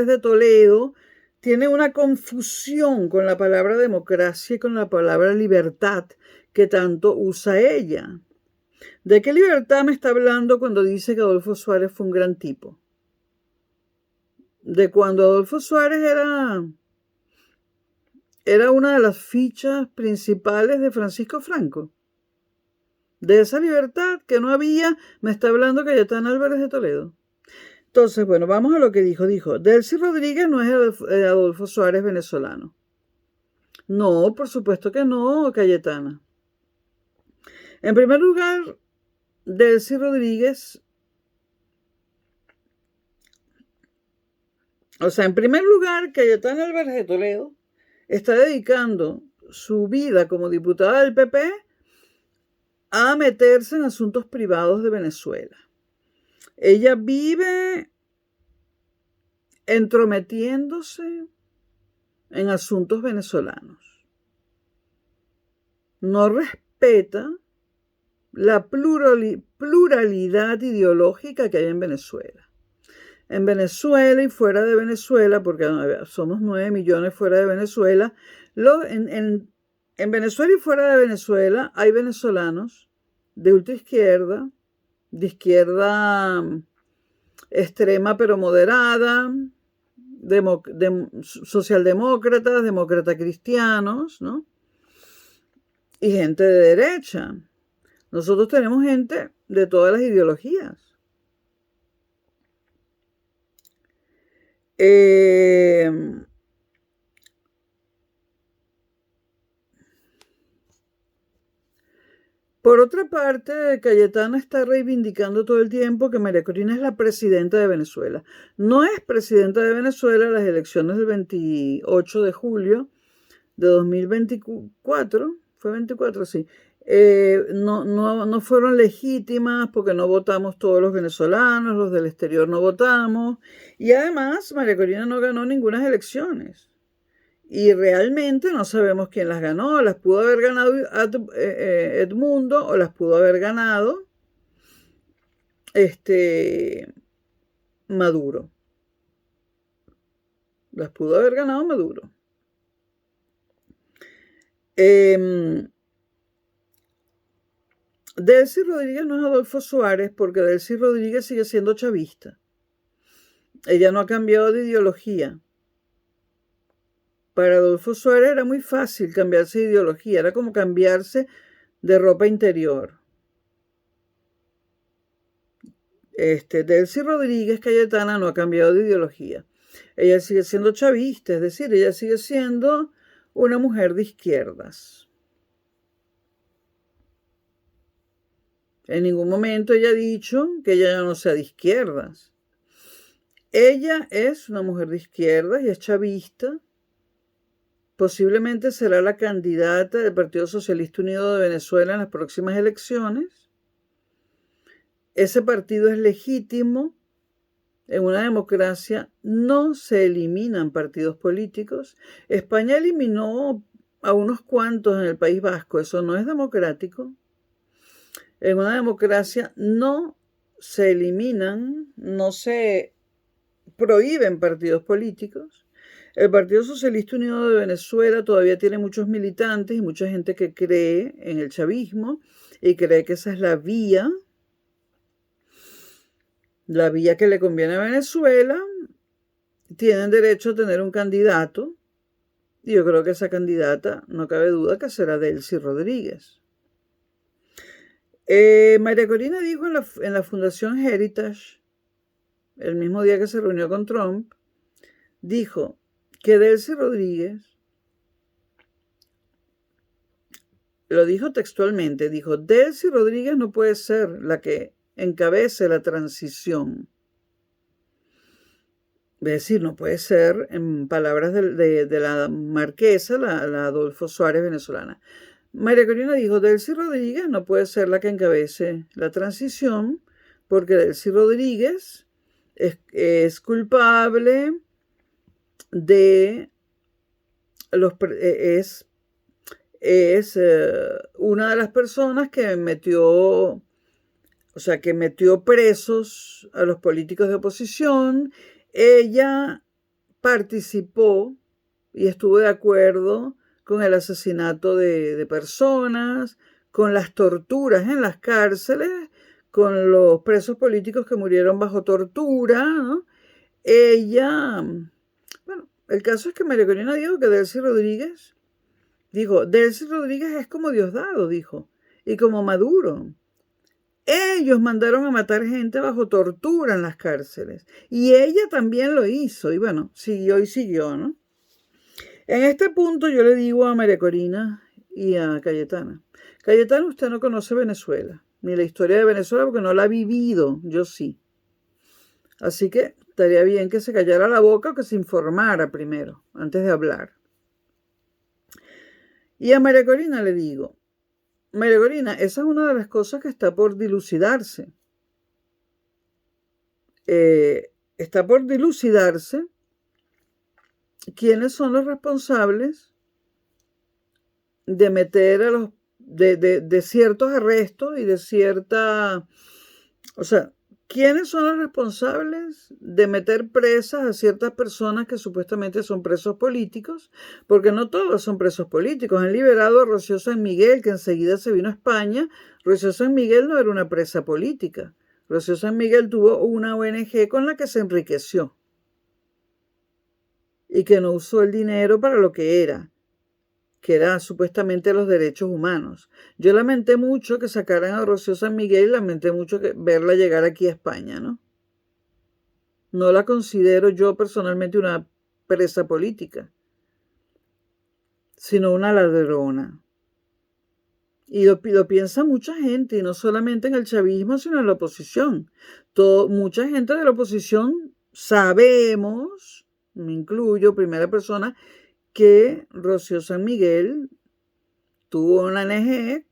de Toledo tiene una confusión con la palabra democracia y con la palabra libertad que tanto usa ella. ¿De qué libertad me está hablando cuando dice que Adolfo Suárez fue un gran tipo? De cuando Adolfo Suárez era una de las fichas principales de Francisco Franco. De esa libertad que no había, me está hablando Cayetana Álvarez de Toledo. Entonces, bueno, vamos a lo que dijo. Dijo, Delcy Rodríguez no es Adolfo Suárez venezolano. No, por supuesto que no, Cayetana. En primer lugar, Delcy Rodríguez, Cayetana Álvarez de Toledo está dedicando su vida como diputada del PP a meterse en asuntos privados de Venezuela. Ella vive entrometiéndose en asuntos venezolanos. No respeta la pluralidad ideológica que hay en Venezuela. En Venezuela y fuera de Venezuela, porque somos 9 millones fuera de Venezuela, en Venezuela y fuera de Venezuela hay venezolanos de ultraizquierda, de izquierda extrema pero moderada, socialdemócratas, demócratas cristianos, ¿no? Y gente de derecha. Nosotros tenemos gente de todas las ideologías. Por otra parte, Cayetana está reivindicando todo el tiempo que María Corina es la presidenta de Venezuela. No es presidenta de Venezuela en las elecciones del 28 de julio de 2024, Fue 24, sí. No fueron legítimas porque no votamos todos los venezolanos, los del exterior no votamos. Y además, María Corina no ganó ninguna elecciones. Y realmente no sabemos quién las ganó. Las pudo haber ganado Edmundo o las pudo haber ganado Maduro. Las pudo haber ganado Maduro. Delcy Rodríguez no es Adolfo Suárez porque Delcy Rodríguez sigue siendo chavista. Ella no ha cambiado de ideología. Para Adolfo Suárez era muy fácil cambiarse de ideología, era como cambiarse de ropa interior. Delcy Rodríguez Cayetana no ha cambiado de ideología. Ella sigue siendo chavista, es decir, ella sigue siendo una mujer de izquierdas. En ningún momento ella ha dicho que ella ya no sea de izquierdas. Ella es una mujer de izquierdas y es chavista. Posiblemente será la candidata del Partido Socialista Unido de Venezuela en las próximas elecciones. Ese partido es legítimo. En una democracia no se eliminan partidos políticos. España eliminó a unos cuantos en el País Vasco. Eso no es democrático. En una democracia no se eliminan, no se prohíben partidos políticos. El Partido Socialista Unido de Venezuela todavía tiene muchos militantes y mucha gente que cree en el chavismo y cree que esa es la vía que le conviene a Venezuela. Tienen derecho a tener un candidato y yo creo que esa candidata, no cabe duda que será Delcy Rodríguez. María Corina dijo en la Fundación Heritage, el mismo día que se reunió con Trump, dijo que Delcy Rodríguez, lo dijo textualmente, dijo, Delcy Rodríguez no puede ser la que encabece la transición. Es decir, no puede ser, en palabras de la marquesa, la Adolfo Suárez venezolana. María Corina dijo, Delcy Rodríguez no puede ser la que encabece la transición porque Delcy Rodríguez es culpable de es una de las personas que metió presos a los políticos de oposición. Ella participó y estuvo de acuerdo con el asesinato de personas, con las torturas en las cárceles, con los presos políticos que murieron bajo tortura, ¿no? Ella, bueno, el caso es que María Corina dijo que Delcy Rodríguez es como Diosdado, dijo, y como Maduro. Ellos mandaron a matar gente bajo tortura en las cárceles. Y ella también lo hizo. Y bueno, siguió, ¿no? En este punto yo le digo a María Corina y a Cayetana. Cayetana, usted no conoce Venezuela, ni la historia de Venezuela porque no la ha vivido. Yo sí. Así que estaría bien que se callara la boca o que se informara primero, antes de hablar. Y a María Corina le digo, María Corina, esa es una de las cosas que está por dilucidarse. Está por dilucidarse quiénes son los responsables de meter a los de ciertos arrestos y de cierta, o sea, quiénes son los responsables de meter presas a ciertas personas que supuestamente son presos políticos, porque no todos son presos políticos. Han liberado a Rocío San Miguel, que enseguida se vino a España. Rocío San Miguel no era una presa política. Rocío San Miguel tuvo una ONG con la que se enriqueció y que no usó el dinero para lo que era supuestamente los derechos humanos. Yo lamenté mucho que sacaran a Rocío San Miguel y lamenté mucho verla llegar aquí a España, ¿no? No la considero yo personalmente una presa política, sino una ladrona. Y lo piensa mucha gente, y no solamente en el chavismo, sino en la oposición. Mucha gente de la oposición sabemos, me incluyo, primera persona, que Rocío San Miguel tuvo una ONG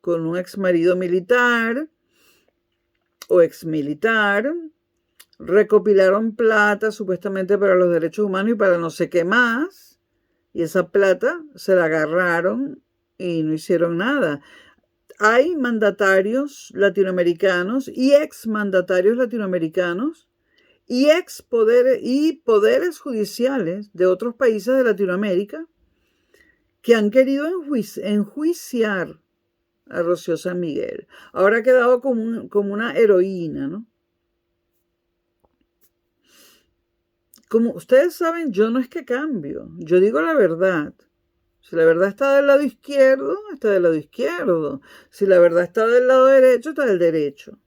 con un ex marido militar o ex militar, recopilaron plata supuestamente para los derechos humanos y para no sé qué más, y esa plata se la agarraron y no hicieron nada. Hay mandatarios latinoamericanos y ex mandatarios latinoamericanos y poderes judiciales de otros países de Latinoamérica que han querido enjuiciar a Rocío San Miguel. Ahora ha quedado como una heroína, ¿no? Como ustedes saben, yo no es que cambio, yo digo la verdad. Si la verdad está del lado izquierdo, está del lado izquierdo. Si la verdad está del lado derecho, está del derecho.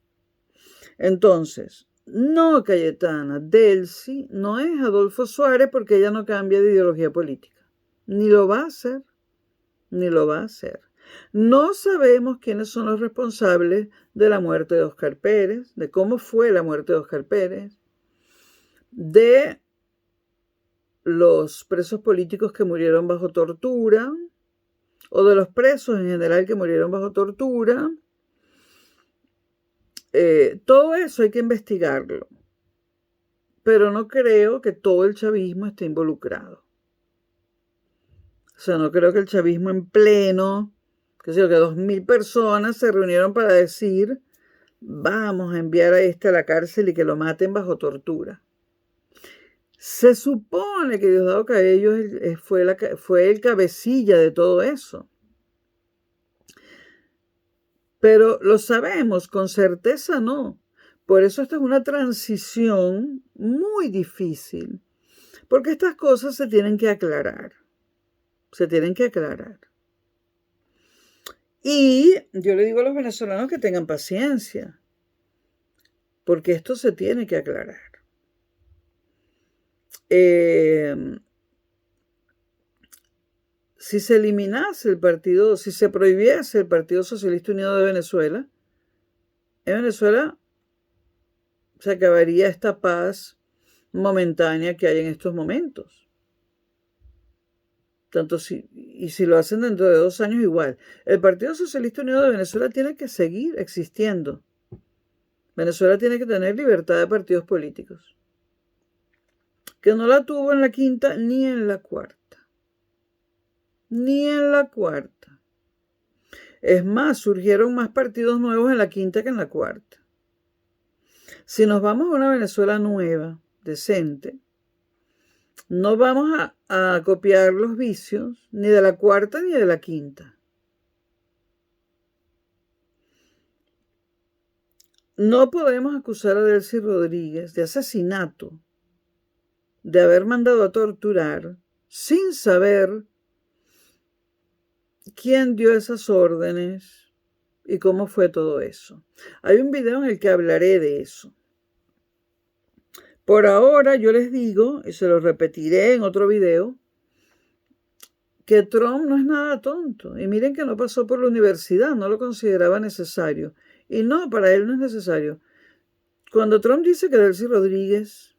Entonces, no, Cayetana, Delcy no es Adolfo Suárez porque ella no cambia de ideología política. Ni lo va a hacer, ni lo va a hacer. No sabemos quiénes son los responsables de la muerte de Óscar Pérez, de cómo fue la muerte de Óscar Pérez, de los presos políticos que murieron bajo tortura, o de los presos en general que murieron bajo tortura. Todo eso hay que investigarlo. Pero no creo que todo el chavismo esté involucrado. O sea, no creo que el chavismo en pleno, que 2.000 personas se reunieron para decir, vamos a enviar a este a la cárcel y que lo maten bajo tortura. Se supone que Diosdado Cabello fue el cabecilla de todo eso. Pero lo sabemos, con certeza no. Por eso esta es una transición muy difícil. Porque estas cosas se tienen que aclarar. Se tienen que aclarar. Y yo le digo a los venezolanos que tengan paciencia. Porque esto se tiene que aclarar. Si se eliminase el partido, si se prohibiese el Partido Socialista Unido de Venezuela, en Venezuela se acabaría esta paz momentánea que hay en estos momentos. Y si lo hacen dentro de 2 años igual. El Partido Socialista Unido de Venezuela tiene que seguir existiendo. Venezuela tiene que tener libertad de partidos políticos. Que no la tuvo en la quinta ni en la cuarta. Ni en la cuarta. Es más, surgieron más partidos nuevos en la quinta que en la cuarta. Si nos vamos a una Venezuela nueva, decente, no vamos a copiar los vicios ni de la cuarta ni de la quinta. No podemos acusar a Delcy Rodríguez de asesinato, de haber mandado a torturar, sin saber quién dio esas órdenes y cómo fue todo eso. Hay un video en el que hablaré de eso. Por ahora yo les digo, y se lo repetiré en otro video, que Trump no es nada tonto. Y miren que no pasó por la universidad, no lo consideraba necesario. Y no, para él no es necesario. Cuando Trump dice que Delcy Rodríguez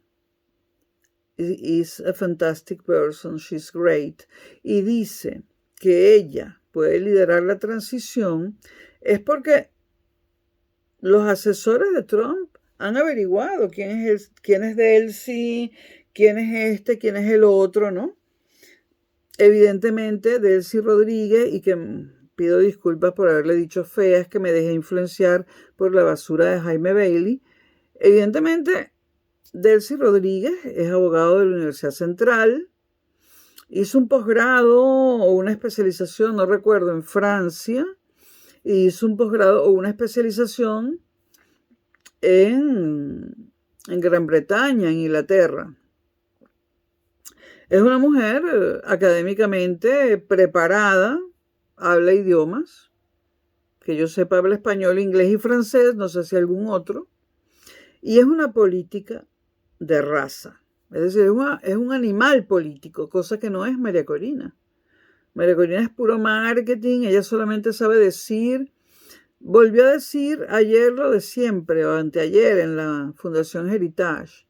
is a fantastic person, she's great, y dice que ella puede liderar la transición, es porque los asesores de Trump han averiguado quién es Delcy, quién es quién es el otro, ¿no? Evidentemente, Delcy Rodríguez, y que pido disculpas por haberle dicho fea, es que me dejé influenciar por la basura de Jaime Bailey. Evidentemente, Delcy Rodríguez es abogado de la Universidad Central, hizo un posgrado o una especialización, no recuerdo, en Francia, y hizo un posgrado o una especialización en Gran Bretaña, en Inglaterra. Es una mujer académicamente preparada, habla idiomas, que yo sepa habla español, inglés y francés, no sé si algún otro, y es una política de raza. Es decir, es un animal político, cosa que no es María Corina. María Corina es puro marketing, ella solamente sabe decir, volvió a decir ayer lo de siempre, o anteayer en la Fundación Heritage.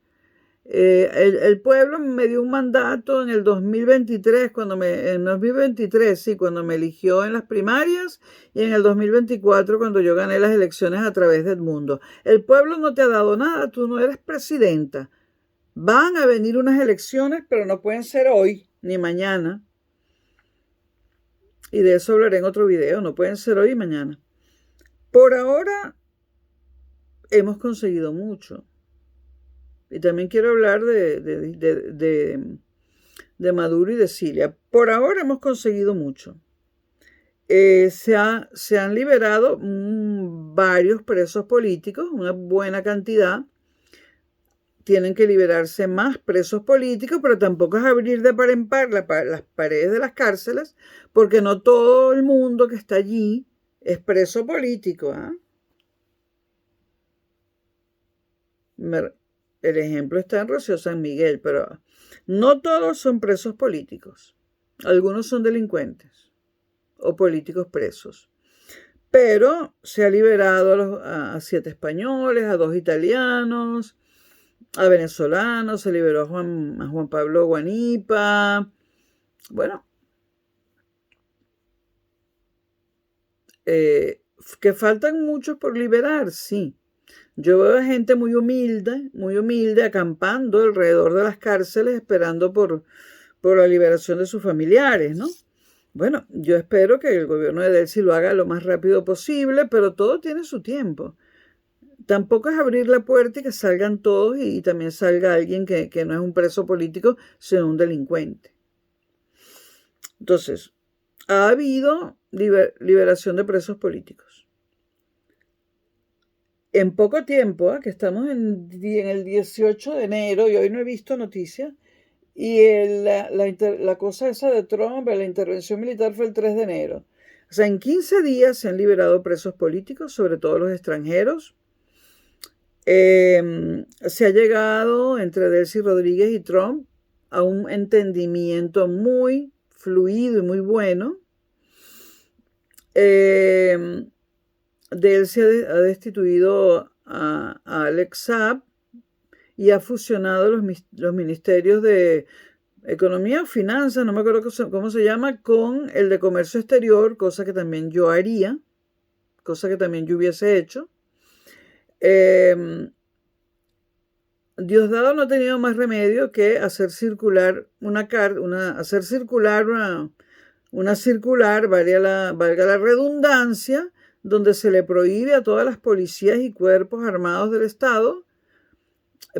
El pueblo me dio un mandato en el 2023, en 2023, sí, cuando me eligió en las primarias, y en el 2024 cuando yo gané las elecciones a través de Edmundo. El pueblo no te ha dado nada, tú no eres presidenta. Van a venir unas elecciones, pero no pueden ser hoy ni mañana. Y de eso hablaré en otro video, no pueden ser hoy y mañana. Por ahora hemos conseguido mucho. Y también quiero hablar de Maduro y de Cilia. Por ahora hemos conseguido mucho. Se han liberado varios presos políticos, una buena cantidad. Tienen que liberarse más presos políticos, pero tampoco es abrir de par en par las paredes de las cárceles, porque no todo el mundo que está allí es preso político. El ejemplo está en Rocío San Miguel, pero no todos son presos políticos. Algunos son delincuentes o políticos presos. Pero se ha liberado a 7 españoles, a 2 italianos, a venezolanos, se liberó a Juan Pablo Guanipa. Bueno, que faltan muchos por liberar, sí. Yo veo a gente muy humilde, acampando alrededor de las cárceles, esperando por la liberación de sus familiares, ¿no? Bueno, yo espero que el gobierno de Delcy lo haga lo más rápido posible, pero todo tiene su tiempo. Tampoco es abrir la puerta y que salgan todos y también salga alguien que no es un preso político, sino un delincuente. Entonces, ha habido liberación de presos políticos. En poco tiempo, que estamos en el 18 de enero y hoy no he visto noticias, y la cosa esa de Trump, la intervención militar fue el 3 de enero. O sea, en 15 días se han liberado presos políticos, sobre todo los extranjeros. Se ha llegado entre Delcy Rodríguez y Trump a un entendimiento muy fluido y muy bueno. Delcy ha destituido a Alex Saab y ha fusionado los ministerios de Economía o Finanzas, no me acuerdo cómo se llama, con el de Comercio Exterior, cosa que también yo haría, cosa que también yo hubiese hecho. Diosdado no ha tenido más remedio que hacer circular una circular, valga la redundancia, donde se le prohíbe a todas las policías y cuerpos armados del Estado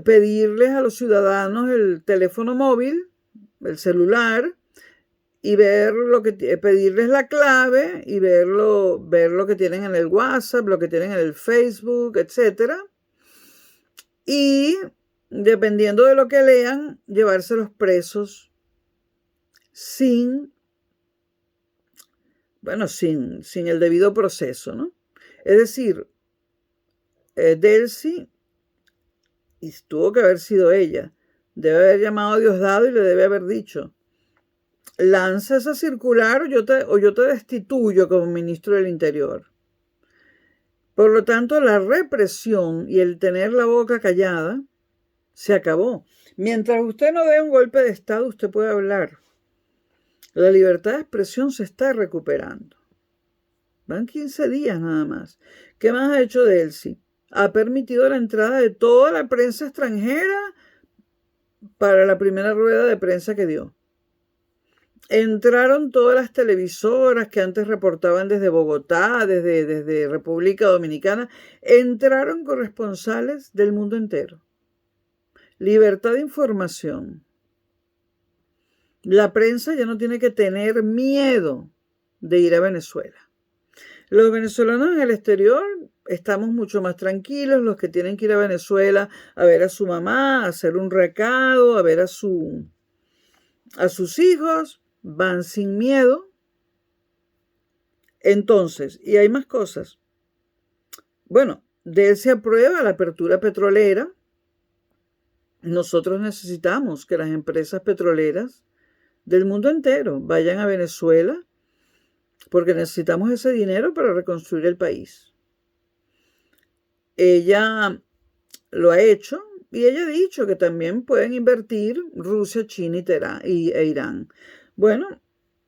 pedirles a los ciudadanos el teléfono móvil, el celular, y pedirles la clave y ver lo que tienen en el WhatsApp, lo que tienen en el Facebook, etc. Y dependiendo de lo que lean, llevárselos presos sin el debido proceso, ¿no? Es decir, Delcy, y tuvo que haber sido ella, debe haber llamado a Diosdado y le debe haber dicho: lanza esa circular o yo te destituyo como ministro del Interior. Por lo tanto, la represión y el tener la boca callada se acabó. Mientras usted no dé un golpe de Estado, usted puede hablar. La libertad de expresión se está recuperando. Van 15 días nada más. ¿Qué más ha hecho Delcy? Ha permitido la entrada de toda la prensa extranjera para la primera rueda de prensa que dio. Entraron todas las televisoras que antes reportaban desde Bogotá, desde República Dominicana. Entraron corresponsales del mundo entero. Libertad de información. La prensa ya no tiene que tener miedo de ir a Venezuela. Los venezolanos en el exterior estamos mucho más tranquilos. Los que tienen que ir a Venezuela a ver a su mamá, a hacer un recado, a ver a sus hijos, van sin miedo. Entonces, y hay más cosas. Bueno, Delcy aprueba la apertura petrolera. Nosotros necesitamos que las empresas petroleras del mundo entero vayan a Venezuela porque necesitamos ese dinero para reconstruir el país. Ella lo ha hecho Y ella ha dicho que también pueden invertir Rusia, China e Irán. Bueno,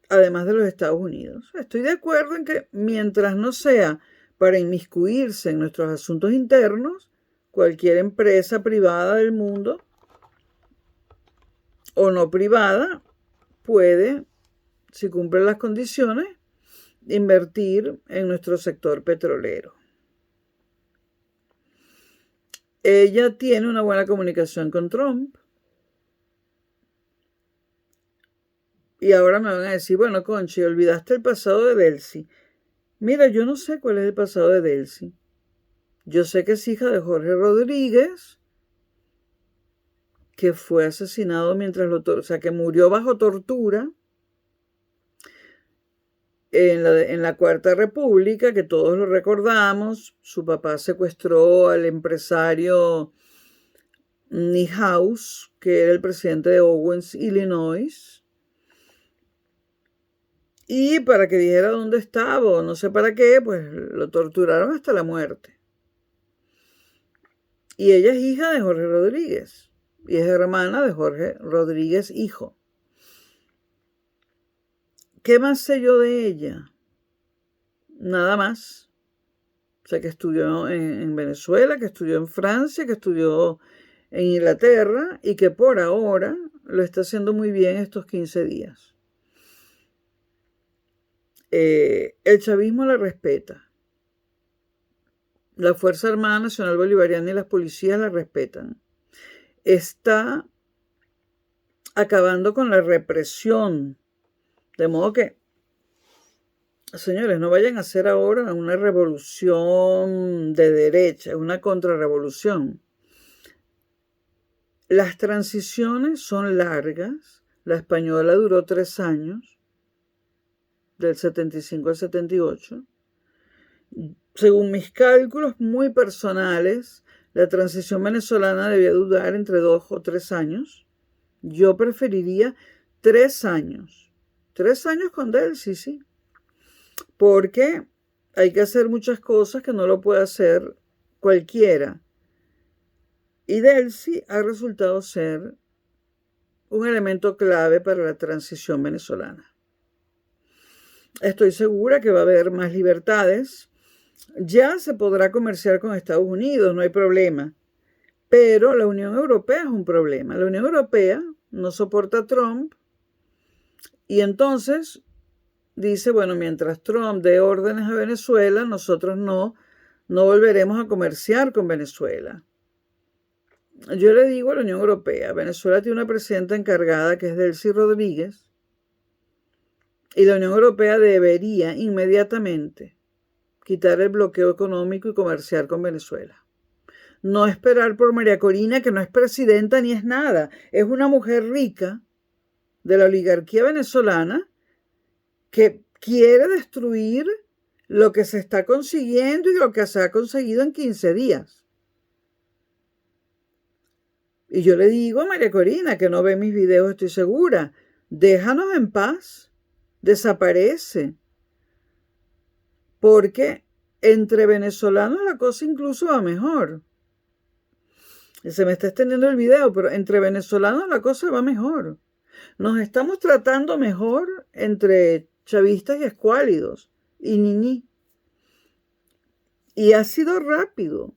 además de los Estados Unidos. Estoy de acuerdo en que mientras no sea para inmiscuirse en nuestros asuntos internos, cualquier empresa privada del mundo o no privada puede, si cumple las condiciones, invertir en nuestro sector petrolero. Ella tiene una buena comunicación con Trump. Y ahora me van a decir, bueno, Conchi, olvidaste el pasado de Delcy. Mira, yo no sé cuál es el pasado de Delcy. Yo sé que es hija de Jorge Rodríguez, que fue asesinado que murió bajo tortura en la Cuarta República, que todos lo recordamos. Su papá secuestró al empresario Niehaus, que era el presidente de Owens, Illinois. Y para que dijera dónde estaba o no sé para qué, pues lo torturaron hasta la muerte. Y ella es hija de Jorge Rodríguez y es hermana de Jorge Rodríguez, hijo. ¿Qué más sé yo de ella? Nada más. O sea, que estudió en Venezuela, que estudió en Francia, que estudió en Inglaterra y que por ahora lo está haciendo muy bien estos 15 días. El chavismo la respeta. La Fuerza Armada Nacional Bolivariana y las policías la respetan. Está acabando con la represión. De modo que, señores, no vayan a hacer ahora una revolución de derecha, una contrarrevolución. Las transiciones son largas. La española duró 3 años, del 75 al 78. Según mis cálculos muy personales, la transición venezolana debía durar entre 2 o 3 años. Yo preferiría 3 años. 3 años con Delcy, sí. Porque hay que hacer muchas cosas que no lo puede hacer cualquiera. Y Delcy ha resultado ser un elemento clave para la transición venezolana. Estoy segura que va a haber más libertades. Ya se podrá comerciar con Estados Unidos, no hay problema. Pero la Unión Europea es un problema. La Unión Europea no soporta a Trump y entonces dice, bueno, mientras Trump dé órdenes a Venezuela, nosotros no volveremos a comerciar con Venezuela. Yo le digo a la Unión Europea, Venezuela tiene una presidenta encargada que es Delcy Rodríguez y la Unión Europea debería inmediatamente quitar el bloqueo económico y comerciar con Venezuela. No esperar por María Corina, que no es presidenta ni es nada. Es una mujer rica de la oligarquía venezolana que quiere destruir lo que se está consiguiendo y lo que se ha conseguido en 15 días. Y yo le digo a María Corina, que no ve mis videos, estoy segura, déjanos en paz, desaparece. Porque entre venezolanos la cosa incluso va mejor. Se me está extendiendo el video, pero entre venezolanos la cosa va mejor. Nos estamos tratando mejor entre chavistas y escuálidos y niñí. Y ha sido rápido.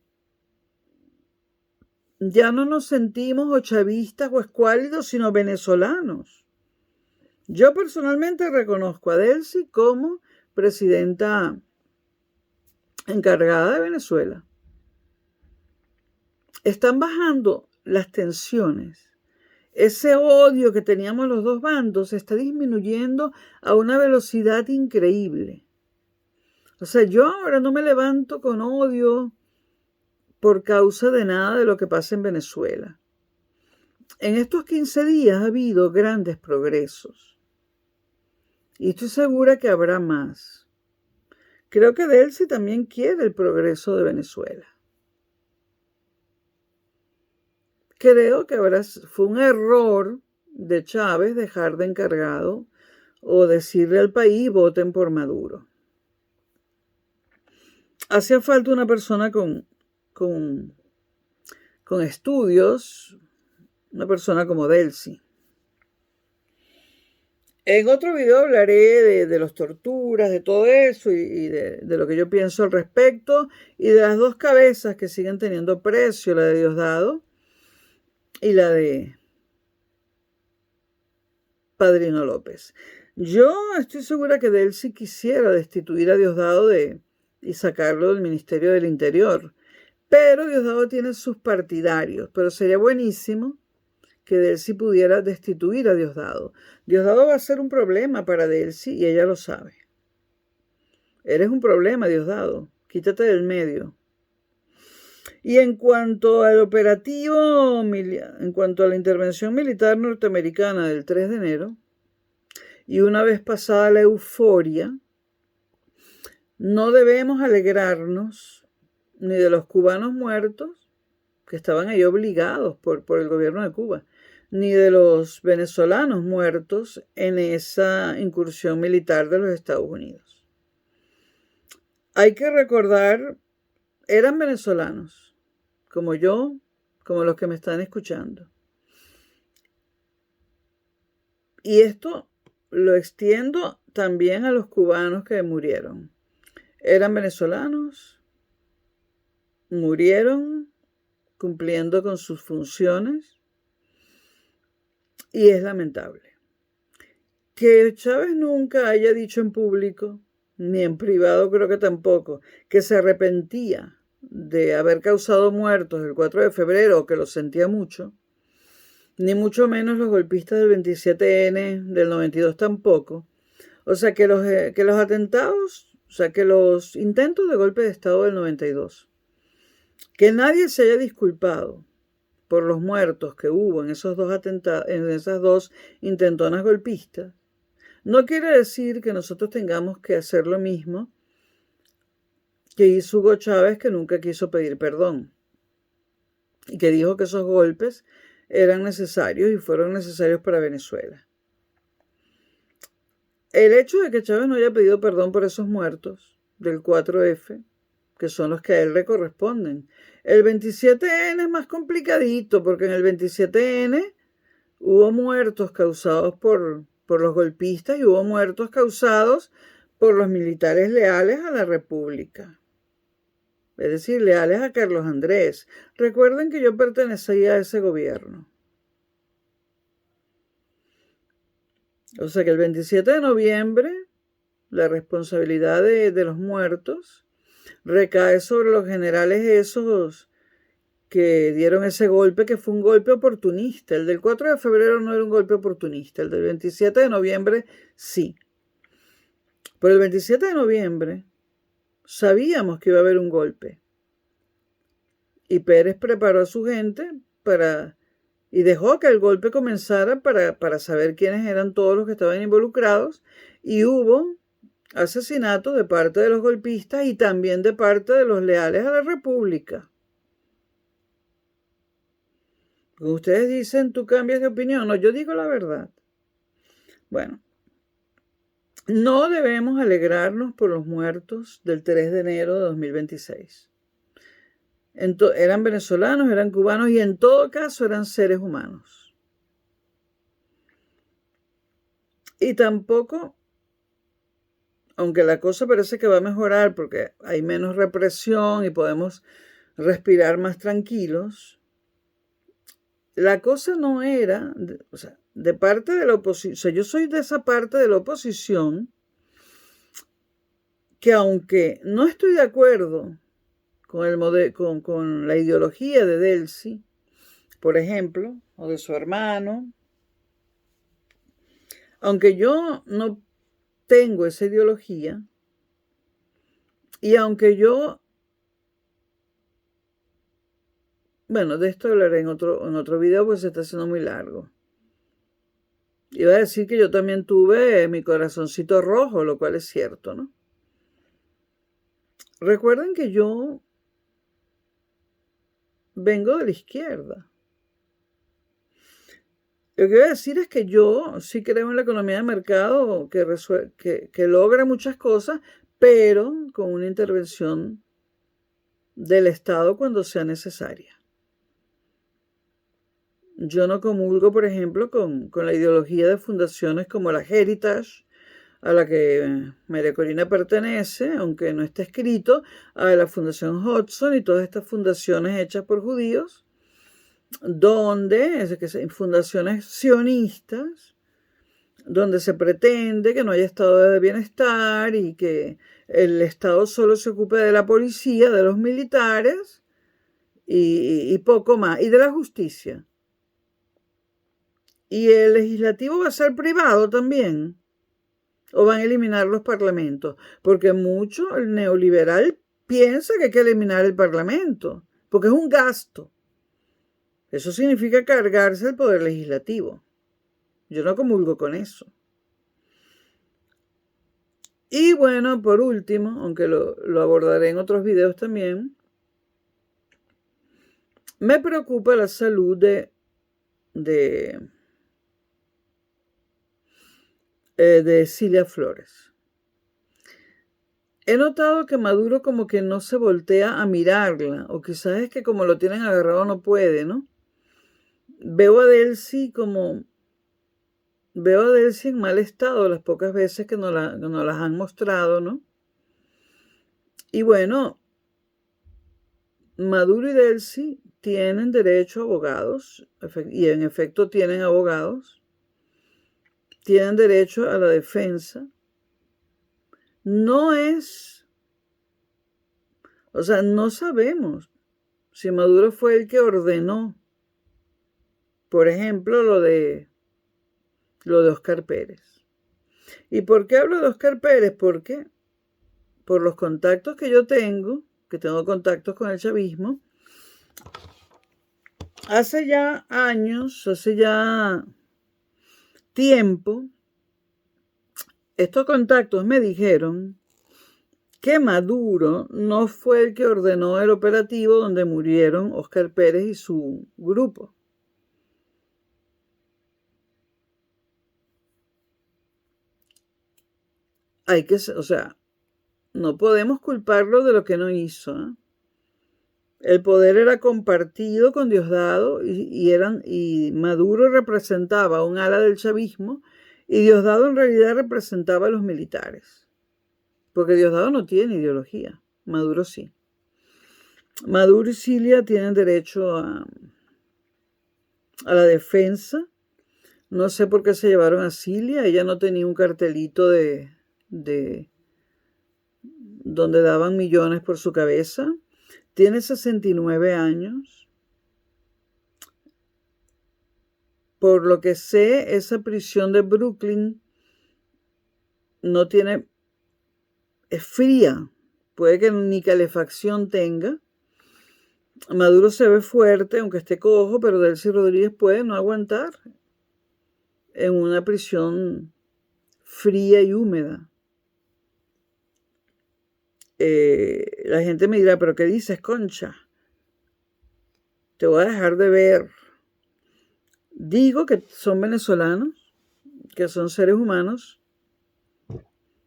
Ya no nos sentimos o chavistas o escuálidos, sino venezolanos. Yo personalmente reconozco a Delcy como presidenta encargada de Venezuela. Están bajando las tensiones. Ese odio que teníamos los dos bandos está disminuyendo a una velocidad increíble. O sea, yo ahora no me levanto con odio por causa de nada de lo que pasa en Venezuela. En estos 15 días ha habido grandes progresos. Y estoy segura que habrá más. Creo que Delcy también quiere el progreso de Venezuela. Creo que fue un error de Chávez dejar de encargado o decirle al país voten por Maduro. Hacía falta una persona con con estudios, una persona como Delcy. En otro video hablaré de las torturas, de todo eso y de lo que yo pienso al respecto y de las dos cabezas que siguen teniendo precio, la de Diosdado y la de Padrino López. Yo estoy segura que Delcy quisiera destituir a Diosdado y sacarlo del Ministerio del Interior, pero Diosdado tiene sus partidarios, pero sería buenísimo que Delcy pudiera destituir a Diosdado. Diosdado va a ser un problema para Delcy y ella lo sabe. Eres un problema, Diosdado. Quítate del medio. Y en cuanto al en cuanto a la intervención militar norteamericana del 3 de enero, y una vez pasada la euforia, no debemos alegrarnos ni de los cubanos muertos, que estaban ahí obligados por el gobierno de Cuba, ni de los venezolanos muertos en esa incursión militar de los Estados Unidos. Hay que recordar, eran venezolanos, como yo, como los que me están escuchando. Y esto lo extiendo también a los cubanos que murieron. Eran venezolanos, murieron cumpliendo con sus funciones y es lamentable. Que Chávez nunca haya dicho en público, ni en privado creo que tampoco, que se arrepentía de haber causado muertos el 4 de febrero o que lo sentía mucho, ni mucho menos los golpistas del 27N del 92 tampoco. O sea, que los atentados, o sea, que los intentos de golpe de Estado del 92, que nadie se haya disculpado por los muertos que hubo en esos dos atentados, en esas dos intentonas golpistas, no quiere decir que nosotros tengamos que hacer lo mismo que hizo Hugo Chávez, que nunca quiso pedir perdón y que dijo que esos golpes eran necesarios y fueron necesarios para Venezuela. El hecho de que Chávez no haya pedido perdón por esos muertos del 4F, que son los que a él le corresponden. El 27N es más complicadito, porque en el 27N hubo muertos causados por los golpistas y hubo muertos causados por los militares leales a la República. Es decir, leales a Carlos Andrés. Recuerden que yo pertenecía a ese gobierno. O sea que el 27 de noviembre, la responsabilidad de los muertos recae sobre los generales esos que dieron ese golpe, que fue un golpe oportunista. El del 4 de febrero no era un golpe oportunista, el del 27 de noviembre sí. Pero el 27 de noviembre sabíamos que iba a haber un golpe. Y Pérez preparó a su gente y dejó que el golpe comenzara para saber quiénes eran todos los que estaban involucrados. Y hubo asesinatos de parte de los golpistas y también de parte de los leales a la República. Como ustedes dicen, tú cambias de opinión. No, yo digo la verdad. Bueno, no debemos alegrarnos por los muertos del 3 de enero de 2026. Eran venezolanos, eran cubanos y en todo caso eran seres humanos. Y tampoco, aunque la cosa parece que va a mejorar porque hay menos represión y podemos respirar más tranquilos, la cosa no era, o sea, de parte de la oposición, o sea, yo soy de esa parte de la oposición que aunque no estoy de acuerdo con la ideología de Delcy, por ejemplo, o de su hermano, aunque yo no tengo esa ideología, y aunque bueno, de esto hablaré en otro video porque se está haciendo muy largo. Iba a decir que yo también tuve mi corazoncito rojo, lo cual es cierto, ¿no? Recuerden que yo vengo de la izquierda. Lo que voy a decir es que yo sí creo en la economía de mercado que logra muchas cosas, pero con una intervención del Estado cuando sea necesaria. Yo no comulgo, por ejemplo, con la ideología de fundaciones como la Heritage, a la que María Corina pertenece, aunque no esté escrito, a la Fundación Hudson y todas estas fundaciones hechas por judíos, fundaciones sionistas, donde se pretende que no haya estado de bienestar y que el Estado solo se ocupe de la policía, de los militares y poco más, y de la justicia. Y el legislativo va a ser privado también, o van a eliminar los parlamentos, porque mucho el neoliberal piensa que hay que eliminar el parlamento, porque es un gasto. Eso significa cargarse el poder legislativo. Yo no comulgo con eso. Y bueno, por último, aunque lo abordaré en otros videos también, me preocupa la salud de Cilia Flores. He notado que Maduro como que no se voltea a mirarla, o quizás es que como lo tienen agarrado no puede, ¿no? Veo a Delcy en mal estado las pocas veces que nos las han mostrado, ¿no? Y bueno, Maduro y Delcy tienen derecho a abogados, y en efecto tienen abogados, tienen derecho a la defensa. No sabemos si Maduro fue el que ordenó, por ejemplo, lo de Óscar Pérez. ¿Y por qué hablo de Óscar Pérez? Porque por los contactos que yo tengo, que tengo contactos con el chavismo, hace ya años, hace ya tiempo, estos contactos me dijeron que Maduro no fue el que ordenó el operativo donde murieron Óscar Pérez y su grupo. No podemos culparlo de lo que no hizo, ¿eh? El poder era compartido con Diosdado y Maduro representaba un ala del chavismo y Diosdado en realidad representaba a los militares. Porque Diosdado no tiene ideología, Maduro sí. Maduro y Cilia tienen derecho a la defensa. No sé por qué se llevaron a Cilia, ella no tenía un cartelito de donde daban millones por su cabeza. Tiene 69 años. Por lo que sé, esa prisión de Brooklyn es fría. Puede que ni calefacción tenga. Maduro se ve fuerte, aunque esté cojo, pero Delcy Rodríguez puede no aguantar en una prisión fría y húmeda. La gente me dirá, ¿pero qué dices, Concha? Te voy a dejar de ver. Digo que son venezolanos, que son seres humanos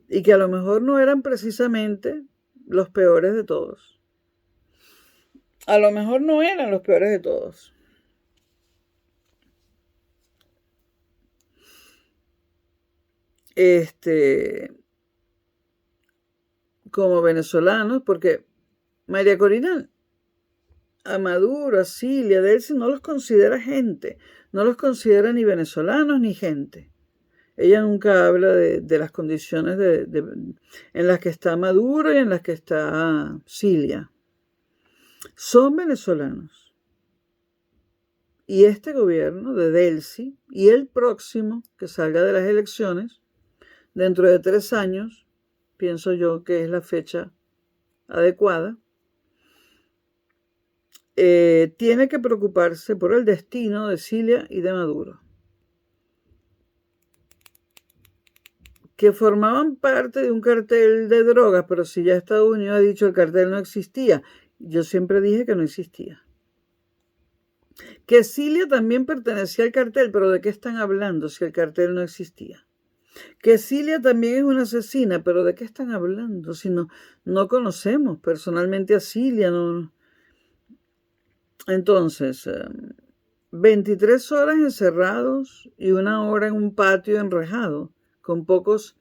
y que a lo mejor no eran precisamente los peores de todos. A lo mejor no eran los peores de todos. Como venezolanos, porque María Corina a Maduro, a Cilia, a Delcy no los considera gente, no los considera ni venezolanos ni gente. Ella nunca habla de las condiciones en las que está Maduro y en las que está Cilia. Son venezolanos. Y este gobierno de Delcy y el próximo que salga de las elecciones, dentro de 3 años, pienso yo que es la fecha adecuada, tiene que preocuparse por el destino de Cilia y de Maduro, que formaban parte de un cartel de drogas, pero si ya Estados Unidos ha dicho que el cartel no existía, yo siempre dije que no existía. Que Cilia también pertenecía al cartel, pero ¿de qué están hablando si el cartel no existía? Que Cilia también es una asesina, pero ¿de qué están hablando si no conocemos personalmente a Cilia? No. Entonces, 23 horas encerrados y 1 hora en un patio enrejado, con pocos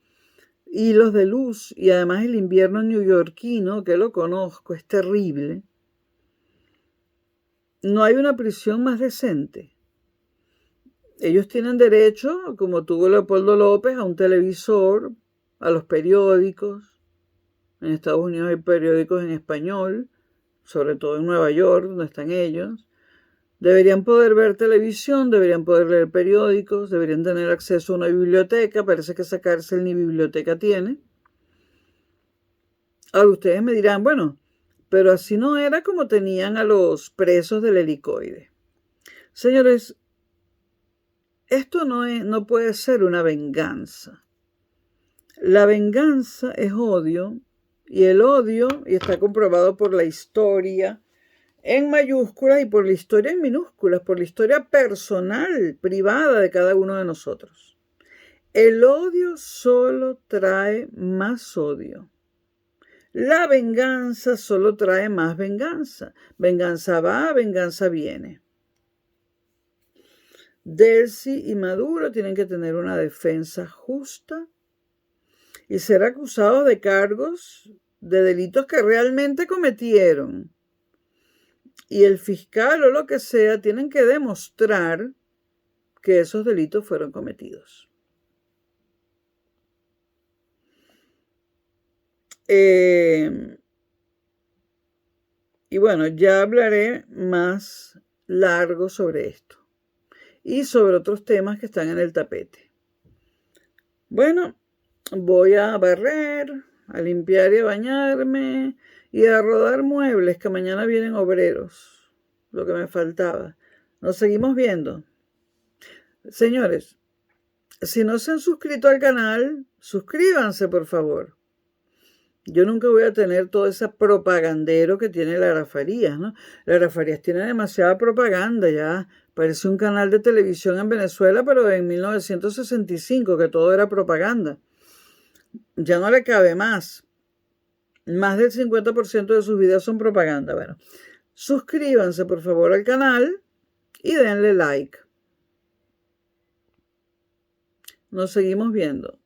hilos de luz, y además el invierno neoyorquino, que lo conozco, es terrible. No hay una prisión más decente. Ellos tienen derecho, como tuvo Leopoldo López, a un televisor, a los periódicos. En Estados Unidos hay periódicos en español, sobre todo en Nueva York, donde están ellos. Deberían poder ver televisión, deberían poder leer periódicos, deberían tener acceso a una biblioteca. Parece que esa cárcel ni biblioteca tiene. Ahora ustedes me dirán, bueno, pero así no era como tenían a los presos del helicoide. Señores, esto no puede ser una venganza. La venganza es odio, y el odio, y está comprobado por la historia en mayúsculas y por la historia en minúsculas, por la historia personal, privada de cada uno de nosotros. El odio solo trae más odio. La venganza solo trae más venganza. Venganza va, venganza viene. Delcy y Maduro tienen que tener una defensa justa y ser acusados de cargos de delitos que realmente cometieron. Y el fiscal o lo que sea tienen que demostrar que esos delitos fueron cometidos. Y bueno, ya hablaré más largo sobre esto y sobre otros temas que están en el tapete. Bueno, voy a barrer, a limpiar y a bañarme y a rodar muebles, que mañana vienen obreros, lo que me faltaba. Nos seguimos viendo. Señores, si no se han suscrito al canal, suscríbanse, por favor. Yo nunca voy a tener todo ese propagandero que tiene Lara Farías, ¿no? Lara Farías tiene demasiada propaganda ya. Parece un canal de televisión en Venezuela, pero en 1965, que todo era propaganda. Ya no le cabe más. Más del 50% de sus videos son propaganda. Bueno, suscríbanse por favor al canal y denle like. Nos seguimos viendo.